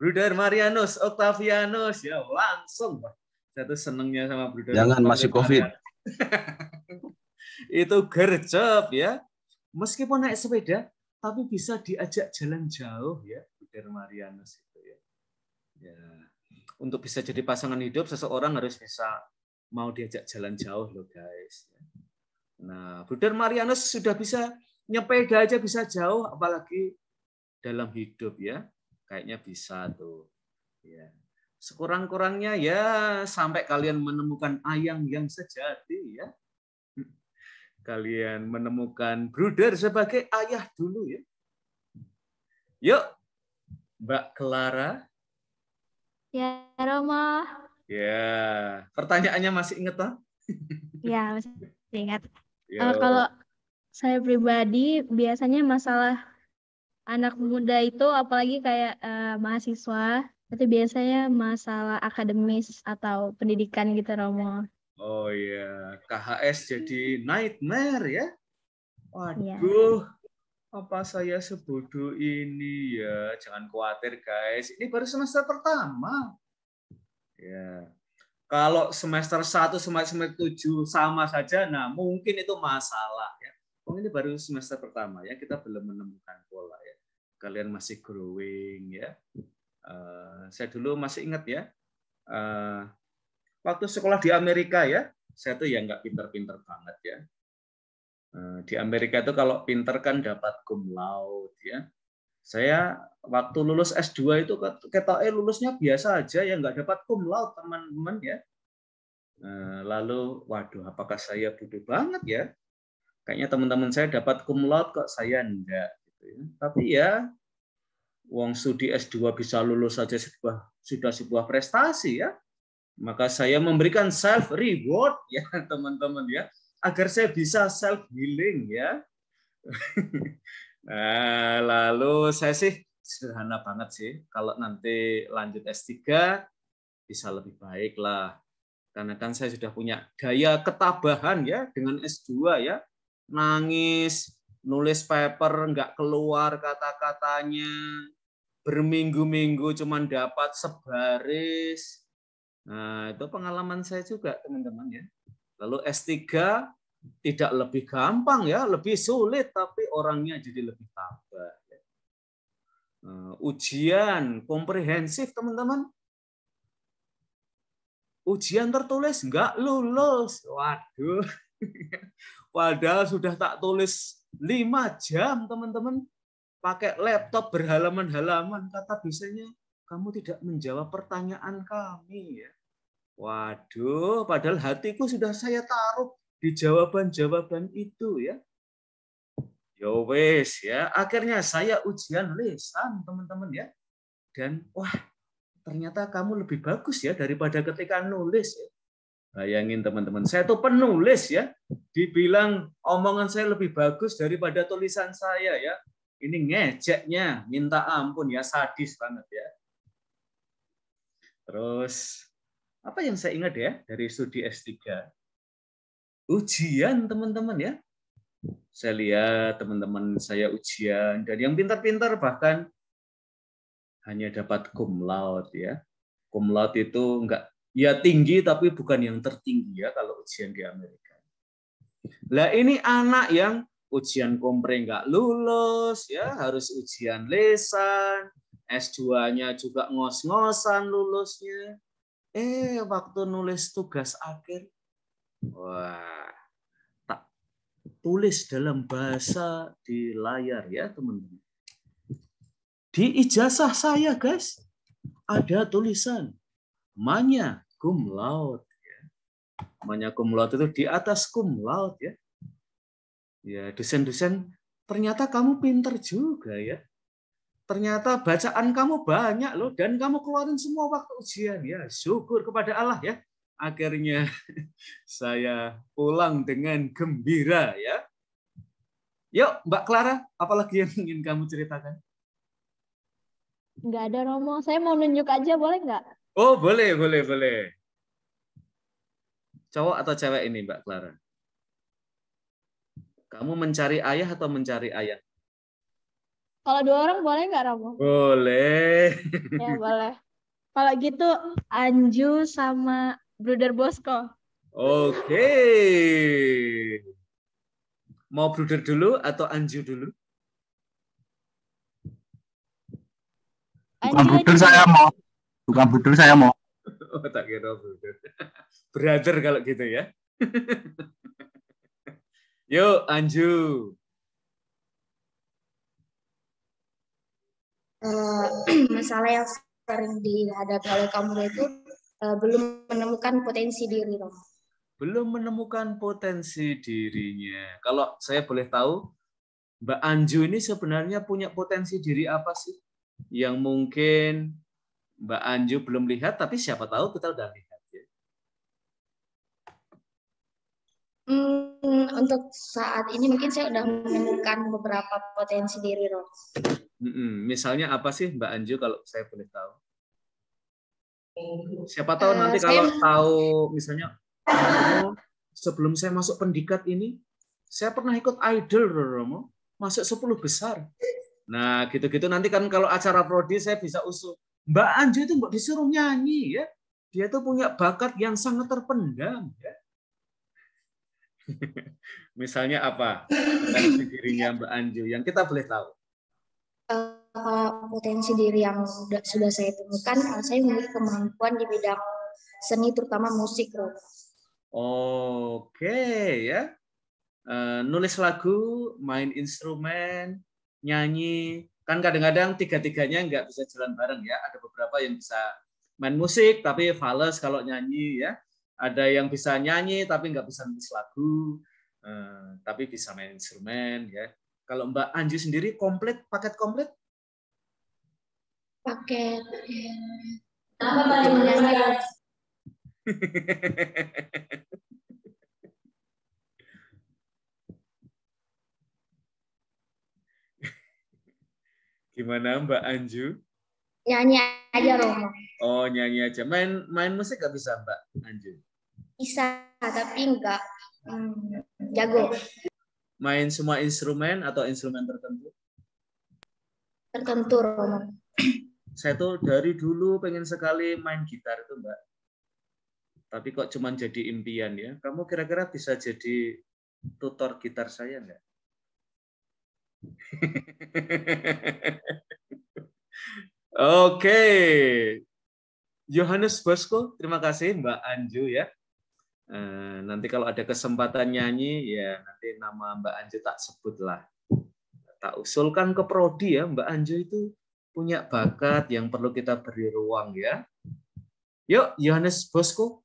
Speaker 1: Bruder Marianus Octavianus ya langsung. Saya tuh senengnya sama Bruder.
Speaker 11: Jangan masih COVID.
Speaker 1: Itu gercep ya. Meskipun naik sepeda tapi bisa diajak jalan jauh ya. Marianus itu ya. Ya. Untuk bisa jadi pasangan hidup seseorang harus bisa mau diajak jalan jauh loh guys. Nah, Bruder Marianus sudah bisa nyepeda aja bisa jauh, apalagi dalam hidup ya. Kayaknya bisa tuh. Ya. Sekurang-kurangnya ya sampai kalian menemukan ayang yang sejati ya. Kalian menemukan Bruder sebagai ayah dulu ya. Yuk. Mbak Clara.
Speaker 17: Ya, Romo.
Speaker 1: Ya, pertanyaannya masih ingat toh?
Speaker 17: Ya, masih ingat. Kalau saya pribadi biasanya masalah anak muda itu apalagi kayak mahasiswa, itu biasanya masalah akademis atau pendidikan gitu, Romo.
Speaker 1: Oh iya, KHS jadi nightmare ya. Waduh. Ya. Apa saya sebodoh ini ya? Jangan khawatir guys. Ini baru semester pertama. Ya. Kalau semester 1 semester 7 sama saja, nah mungkin itu masalah ya. Oh, ini baru semester pertama ya, kita belum menemukan pola ya. Kalian masih growing ya. Saya dulu masih ingat ya. Waktu sekolah di Amerika ya, saya tuh ya nggak pinter-pinter banget ya. Di Amerika itu kalau pinter kan dapat cum laude ya. Saya waktu lulus S2 itu ketoknya lulusnya biasa aja ya, nggak dapat cum laude teman-teman ya. Lalu waduh apakah saya bodoh banget ya? Kayaknya teman-teman saya dapat cum laude kok saya enggak. Gitu ya. Tapi ya, wong studi S2 bisa lulus saja sudah sebuah prestasi ya. Maka saya memberikan self reward ya teman-teman ya, agar saya bisa self healing ya. Nah, lalu saya sih sederhana banget sih, kalau nanti lanjut S3 bisa lebih baik lah. Karena kan saya sudah punya daya ketabahan ya dengan S2 ya. Nangis, nulis paper nggak keluar kata-katanya, berminggu-minggu cuman dapat sebaris. Nah, itu pengalaman saya juga teman-teman ya. Lalu S3 tidak lebih gampang ya, lebih sulit, tapi orangnya jadi lebih tabah. Ujian komprehensif teman-teman. Ujian tertulis nggak lulus. Waduh. Padahal sudah tak tulis 5 jam teman-teman. Pakai laptop berhalaman-halaman. Kata dosennya, kamu tidak menjawab pertanyaan kami. Ya. Waduh, padahal hatiku sudah saya taruh di jawaban-jawaban itu ya. Yo wes ya, akhirnya saya ujian lisan teman-teman ya. Dan wah, ternyata kamu lebih bagus ya daripada ketika nulis ya. Bayangin teman-teman, saya tuh penulis ya. Dibilang omongan saya lebih bagus daripada tulisan saya ya. Ini ngejeknya, minta ampun ya, sadis banget ya. Terus apa yang saya ingat ya dari studi S3? Ujian teman-teman ya. Saya lihat teman-teman saya ujian dan yang pintar-pintar bahkan hanya dapat cum laude ya. Cum laude itu enggak ya tinggi tapi bukan yang tertinggi ya kalau ujian di Amerika. Lah ini anak yang ujian kompre enggak lulus ya, harus ujian lisan, S2-nya juga ngos-ngosan lulusnya. Waktu nulis tugas akhir, wah, tak tulis dalam bahasa di layar ya teman-teman. Di ijazah saya guys, ada tulisan manya cum laude. Manya cum laude itu di atas cum laude ya. Ya dosen-dosen ternyata kamu pinter juga ya. Ternyata bacaan kamu banyak loh dan kamu keluarin semua waktu ujian ya. Syukur kepada Allah ya. Akhirnya saya pulang dengan gembira ya. Yuk Mbak Clara, apalagi yang ingin kamu ceritakan?
Speaker 17: Nggak ada Romo, saya mau nunjuk aja boleh nggak?
Speaker 1: Oh boleh. Cowok atau cewek ini Mbak Clara? Kamu mencari ayah atau mencari ayah?
Speaker 17: Kalau 2 orang boleh nggak Romo?
Speaker 1: Boleh.
Speaker 17: Ya boleh. Kalau gitu Anju sama Bruder Bosco.
Speaker 1: Oke. Mau Bruder dulu atau Anju dulu?
Speaker 18: Bukan Bruder saya mau.
Speaker 1: Oh, tak kira Bruder. Brother kalau gitu ya. Yuk, Anju.
Speaker 12: Masalah yang sering dihadapi oleh kamu itu belum menemukan potensi diri, Romo.
Speaker 1: Belum menemukan potensi dirinya. Kalau saya boleh tahu, Mbak Anju ini sebenarnya punya potensi diri apa sih? Yang mungkin Mbak Anju belum lihat, tapi siapa tahu kita udah lihat. Ya.
Speaker 12: Untuk saat ini mungkin saya udah menemukan beberapa potensi diri, Romo.
Speaker 1: Misalnya apa sih Mbak Anju kalau saya boleh tahu? Siapa tahu nanti kalau tahu misalnya sebelum saya masuk pendikat ini, saya pernah ikut idol, Romo, masuk 10 besar. Nah, gitu-gitu nanti kan kalau acara prodi saya bisa usul. Mbak Anju itu nggak disuruh nyanyi ya. Dia tuh punya bakat yang sangat terpendam ya. Misalnya apa? Potensi dirinya Mbak Anju yang kita boleh tahu.
Speaker 12: Potensi diri yang sudah saya temukan, saya memiliki kemampuan di bidang seni terutama musik, Romo.
Speaker 1: Oke ya. Nulis lagu, main instrumen, nyanyi, kan kadang-kadang tiga-tiganya nggak bisa jalan bareng ya. Ada beberapa yang bisa main musik tapi fales kalau nyanyi ya. Ada yang bisa nyanyi tapi nggak bisa nulis lagu. Tapi bisa main instrumen ya. Kalau Mbak Anju sendiri paket komplit?
Speaker 12: Paket.
Speaker 1: Gimana Mbak Anju?
Speaker 12: Nyanyi aja Romo.
Speaker 1: Oh, nyanyi aja. Main musik nggak bisa Mbak Anju?
Speaker 12: Bisa, tapi nggak jago.
Speaker 1: Main semua instrumen atau instrumen tertentu?
Speaker 12: Tertentu Romo.
Speaker 1: Saya tuh dari dulu pengen sekali main gitar itu Mbak. Tapi kok cuma jadi impian ya. Kamu kira-kira bisa jadi tutor gitar saya nggak? Oke. Yohanes Bosco, terima kasih Mbak Anju ya. Nanti kalau ada kesempatan nyanyi ya nanti nama Mbak Anju tak sebutlah. Tak usulkan ke prodi ya, Mbak Anju itu punya bakat yang perlu kita beri ruang ya. Yuk, Yohanes Bosco.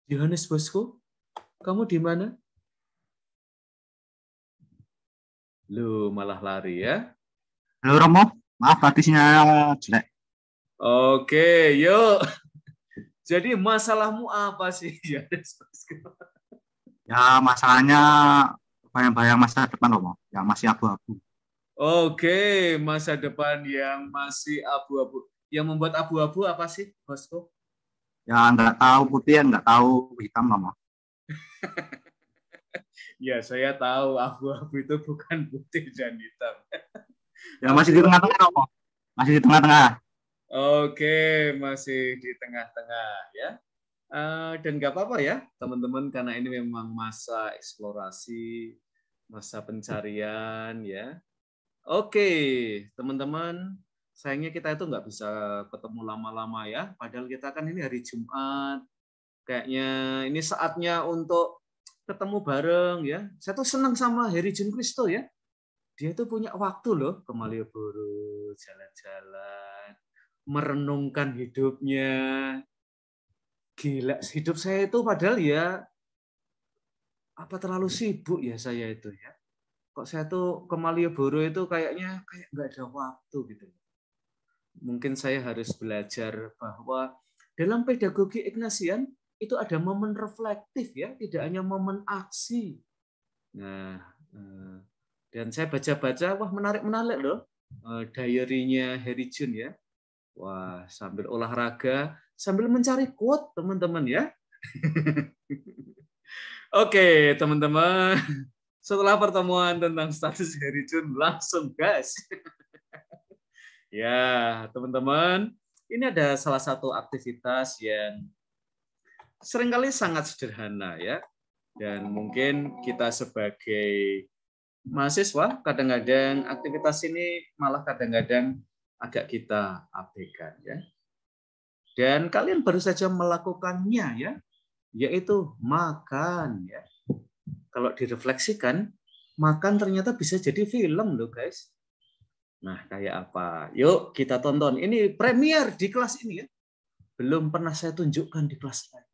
Speaker 1: Yohanes Bosco, kamu di mana? Lu malah lari ya.
Speaker 18: Halo Romo, maaf tadi sinyalnya jelek.
Speaker 1: Oke, yuk. Jadi masalahmu apa sih, Yohanes Bosco?
Speaker 18: Ya masalahnya bayang-bayang masa depan Romo, yang masih abu-abu.
Speaker 1: Oke, masa depan yang masih abu-abu. Yang membuat abu-abu apa sih, Bosco?
Speaker 18: Ya nggak tahu putih, nggak tahu hitam Romo.
Speaker 1: Ya, saya tahu abu-abu itu bukan putih dan hitam.
Speaker 18: Ya masih di tengah-tengah Romo. Masih di tengah-tengah.
Speaker 1: Oke, masih di tengah-tengah ya. Dan nggak apa-apa ya, teman-teman, karena ini memang masa eksplorasi, masa pencarian ya. Oke, teman-teman, sayangnya kita itu nggak bisa ketemu lama-lama ya. Padahal kita kan ini hari Jumat, kayaknya ini saatnya untuk ketemu bareng ya. Saya tuh senang sama Heri Jun Kristo ya. Dia tuh punya waktu loh ke Malioboro, jalan-jalan, merenungkan hidupnya. Gila, hidup saya itu padahal ya apa terlalu sibuk ya saya itu ya. Kok saya tuh ke Malioboro itu kayaknya nggak ada waktu gitu. Mungkin saya harus belajar bahwa dalam pedagogi Ignatian itu ada momen reflektif ya, tidak hanya momen aksi. Nah, dan saya baca-baca, wah menarik loh, diary-nya Heri Jun ya. Wah, sambil olahraga, sambil mencari quote teman-teman ya. Oke, teman-teman. Setelah pertemuan tentang status Heri Jun, langsung gas. Ya, teman-teman, ini ada salah satu aktivitas yang seringkali sangat sederhana ya. Dan mungkin kita sebagai mahasiswa, kadang-kadang aktivitas ini malah kadang-kadang agak kita abaikan ya. Dan kalian baru saja melakukannya ya, yaitu makan ya. Kalau direfleksikan, makan ternyata bisa jadi film loh guys. Nah, kayak apa? Yuk kita tonton. Ini premier di kelas ini ya. Belum pernah saya tunjukkan di kelas lain.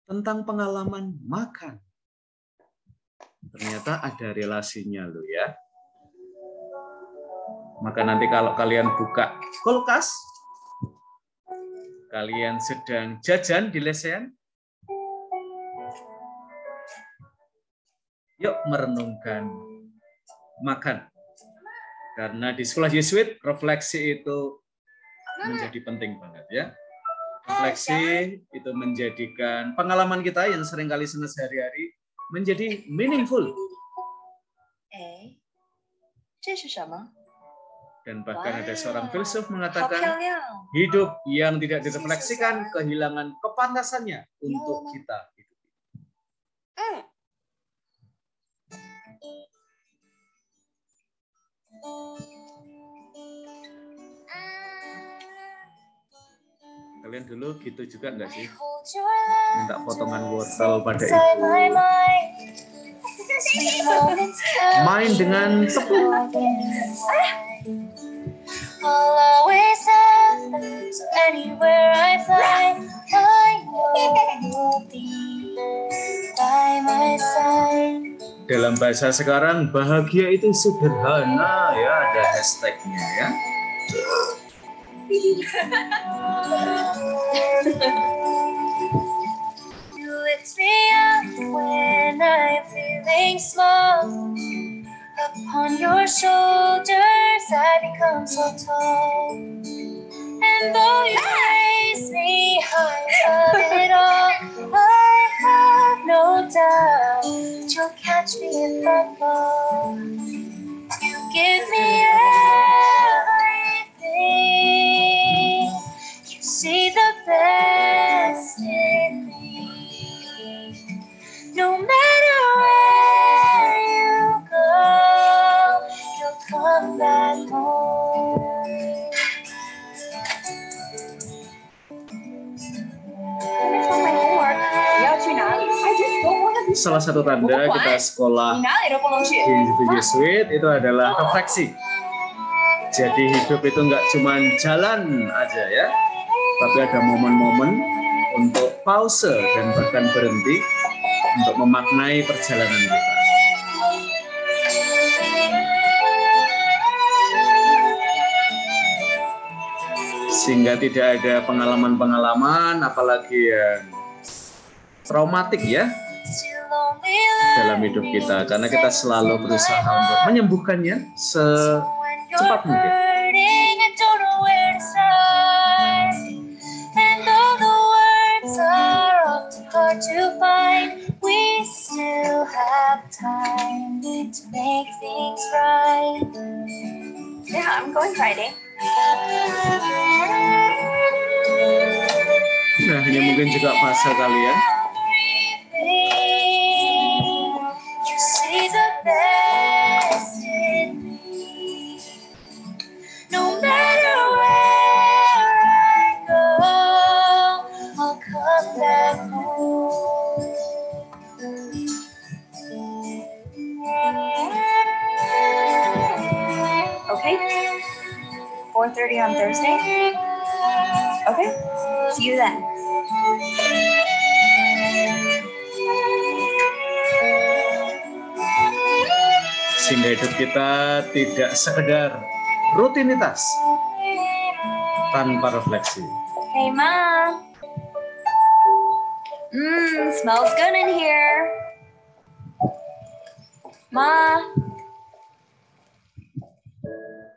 Speaker 1: Tentang pengalaman makan. Ternyata ada relasinya loh ya. Maka nanti kalau kalian buka kulkas, kalian sedang jajan di lesehan, yuk merenungkan makan. Karena di sekolah Yesuit, refleksi itu menjadi penting banget ya. Refleksi itu menjadikan pengalaman kita yang seringkali sehari-hari menjadi meaningful. Dan bahkan ada seorang filsuf mengatakan, hidup yang tidak direfleksikan kehilangan kepantasannya untuk kita hidup. Kalian dulu gitu juga enggak sih? Minta potongan wortel pada ibu. Main dengan tepung.
Speaker 5: So anywhere I fly, I know you'll be by my side.
Speaker 1: Dalam bahasa sekarang, bahagia itu sederhana ya, ada hashtagnya ya.
Speaker 5: You lift me up when I'm feeling small. Upon your shoulders I become so tall. And though you raise me high above it all, I have no doubt you'll catch me if I fall. You give me everything. You see the best in me. No matter where you go, you'll come back home.
Speaker 1: Salah satu tanda kita sekolah di Jesuit itu adalah refleksi. Jadi hidup itu nggak cuma jalan aja ya, tapi ada momen-momen untuk pause dan bahkan berhenti untuk memaknai perjalanan kita. Sehingga tidak ada pengalaman-pengalaman, apalagi yang traumatik ya dalam hidup kita, karena kita selalu berusaha untuk menyembuhkannya secepat mungkin.
Speaker 5: Yeah, I'm going Friday.
Speaker 1: Nah, ini mungkin juga fase kalian.
Speaker 5: You see the best in me. No matter where I go, I'll come back home.
Speaker 14: Okay. 4:30 on Thursday? Okay. See you then.
Speaker 1: Sehingga hidup kita tidak sekedar rutinitas tanpa refleksi.
Speaker 14: Hey, Mom. Smells good in here. Ma.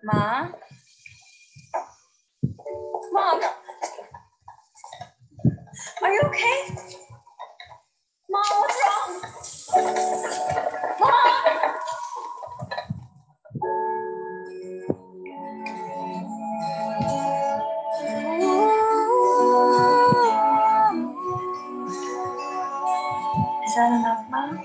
Speaker 14: Ma. Mom. Are you okay? Mom, what's wrong? Mom. Is that enough, Mom?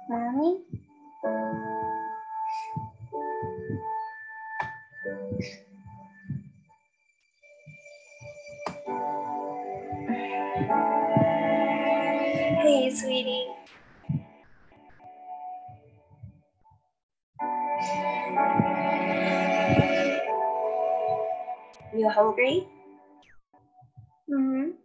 Speaker 14: Mommy? Hey, sweetie. You hungry? Mm-hmm.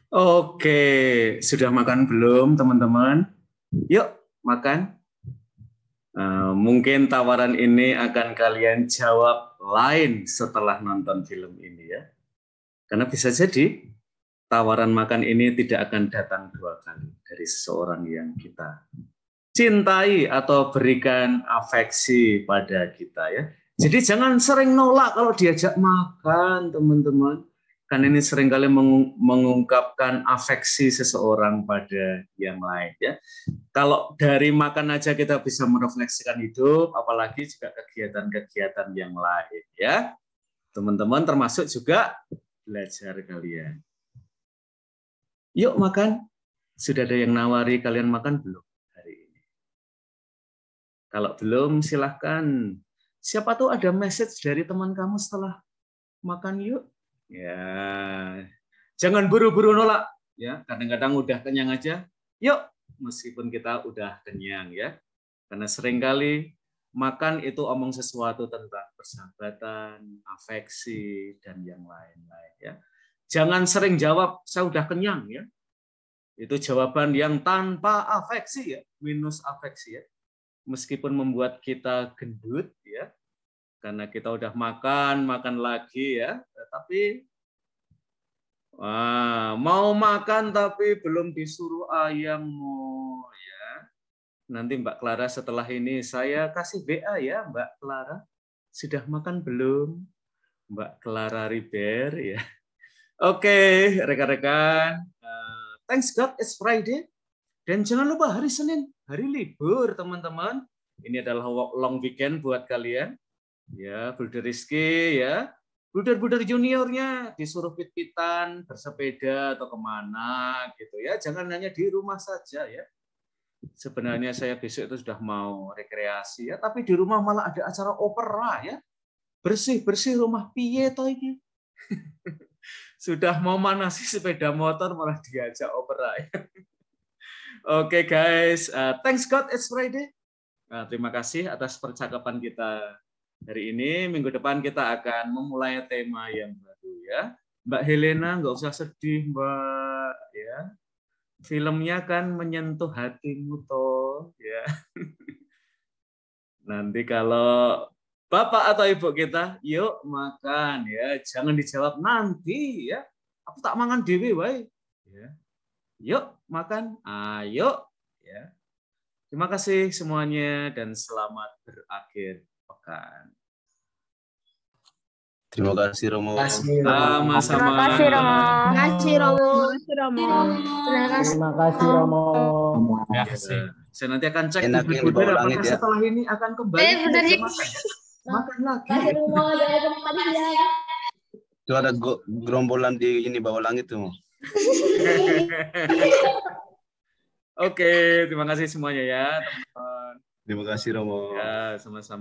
Speaker 1: Oke, sudah makan belum teman-teman? Yuk makan. Mungkin tawaran ini akan kalian jawab lain setelah nonton film ini ya. Karena bisa jadi tawaran makan ini tidak akan datang 2 kali dari seseorang yang kita cintai atau berikan afeksi pada kita ya. Jadi jangan sering nolak kalau diajak makan teman-teman. Kan ini seringkali mengungkapkan afeksi seseorang pada yang lain ya. Kalau dari makan aja kita bisa merefleksikan hidup, apalagi juga kegiatan-kegiatan yang lain ya. Teman-teman termasuk juga belajar kalian. Yuk makan. Sudah ada yang nawari kalian makan belum hari ini? Kalau belum silahkan. Siapa tahu ada message dari teman kamu setelah makan yuk. Ya, jangan buru-buru nolak ya. Kadang-kadang udah kenyang aja. Yuk, meskipun kita udah kenyang ya. Karena seringkali makan itu omong sesuatu tentang persahabatan, afeksi dan yang lain-lain ya. Jangan sering jawab saya udah kenyang ya. Itu jawaban yang tanpa afeksi ya, minus afeksi ya. Meskipun membuat kita gendut ya. Karena kita udah makan lagi ya, tapi mau makan tapi belum disuruh ayammu ya. Nanti Mbak Clara setelah ini saya kasih WA ya Mbak Clara. Sudah makan belum? Mbak Clara Riber ya. Oke, rekan-rekan. Thanks God it's Friday. Dan jangan lupa hari Senin, hari libur teman-teman. Ini adalah long weekend buat kalian. Ya, Bruder Rizky ya. Bruder-bruder juniornya disuruh pit-pitan, bersepeda atau kemana gitu ya. Jangan hanya di rumah saja ya. Sebenarnya saya besok itu sudah mau rekreasi ya, tapi di rumah malah ada acara opera ya. Bersih-bersih rumah piye toh iki. Sudah mau manasi sepeda motor malah diajak opera ya. Oke guys, thanks God it's Friday. Terima kasih atas percakapan kita hari ini. Minggu depan kita akan memulai tema yang baru ya. Mbak Helena nggak usah sedih Mbak ya. Filmnya kan menyentuh hatimu toh ya. Nanti kalau Bapak atau Ibu kita, yuk makan ya. Jangan dijawab nanti ya. Aku tak mangan dewe wae. Ya. Yuk makan. Ayo ya. Terima kasih semuanya dan selamat berakhir pekan.
Speaker 11: Terima kasih Romo.
Speaker 1: Sama-sama.
Speaker 5: Terima kasih Romo.
Speaker 17: Terima kasih Romo.
Speaker 16: Terima kasih Romo.
Speaker 1: Ya, saya nanti akan cek
Speaker 11: Enak
Speaker 1: di
Speaker 11: yang di bawah langit ya.
Speaker 1: Setelah ini akan kembali makan lagi.
Speaker 11: Itu ada gerombolan di ini bawah langit tuh.
Speaker 1: Oke, terima kasih semuanya ya teman-teman.
Speaker 11: Terima kasih Romo.
Speaker 1: Ya, sama-sama.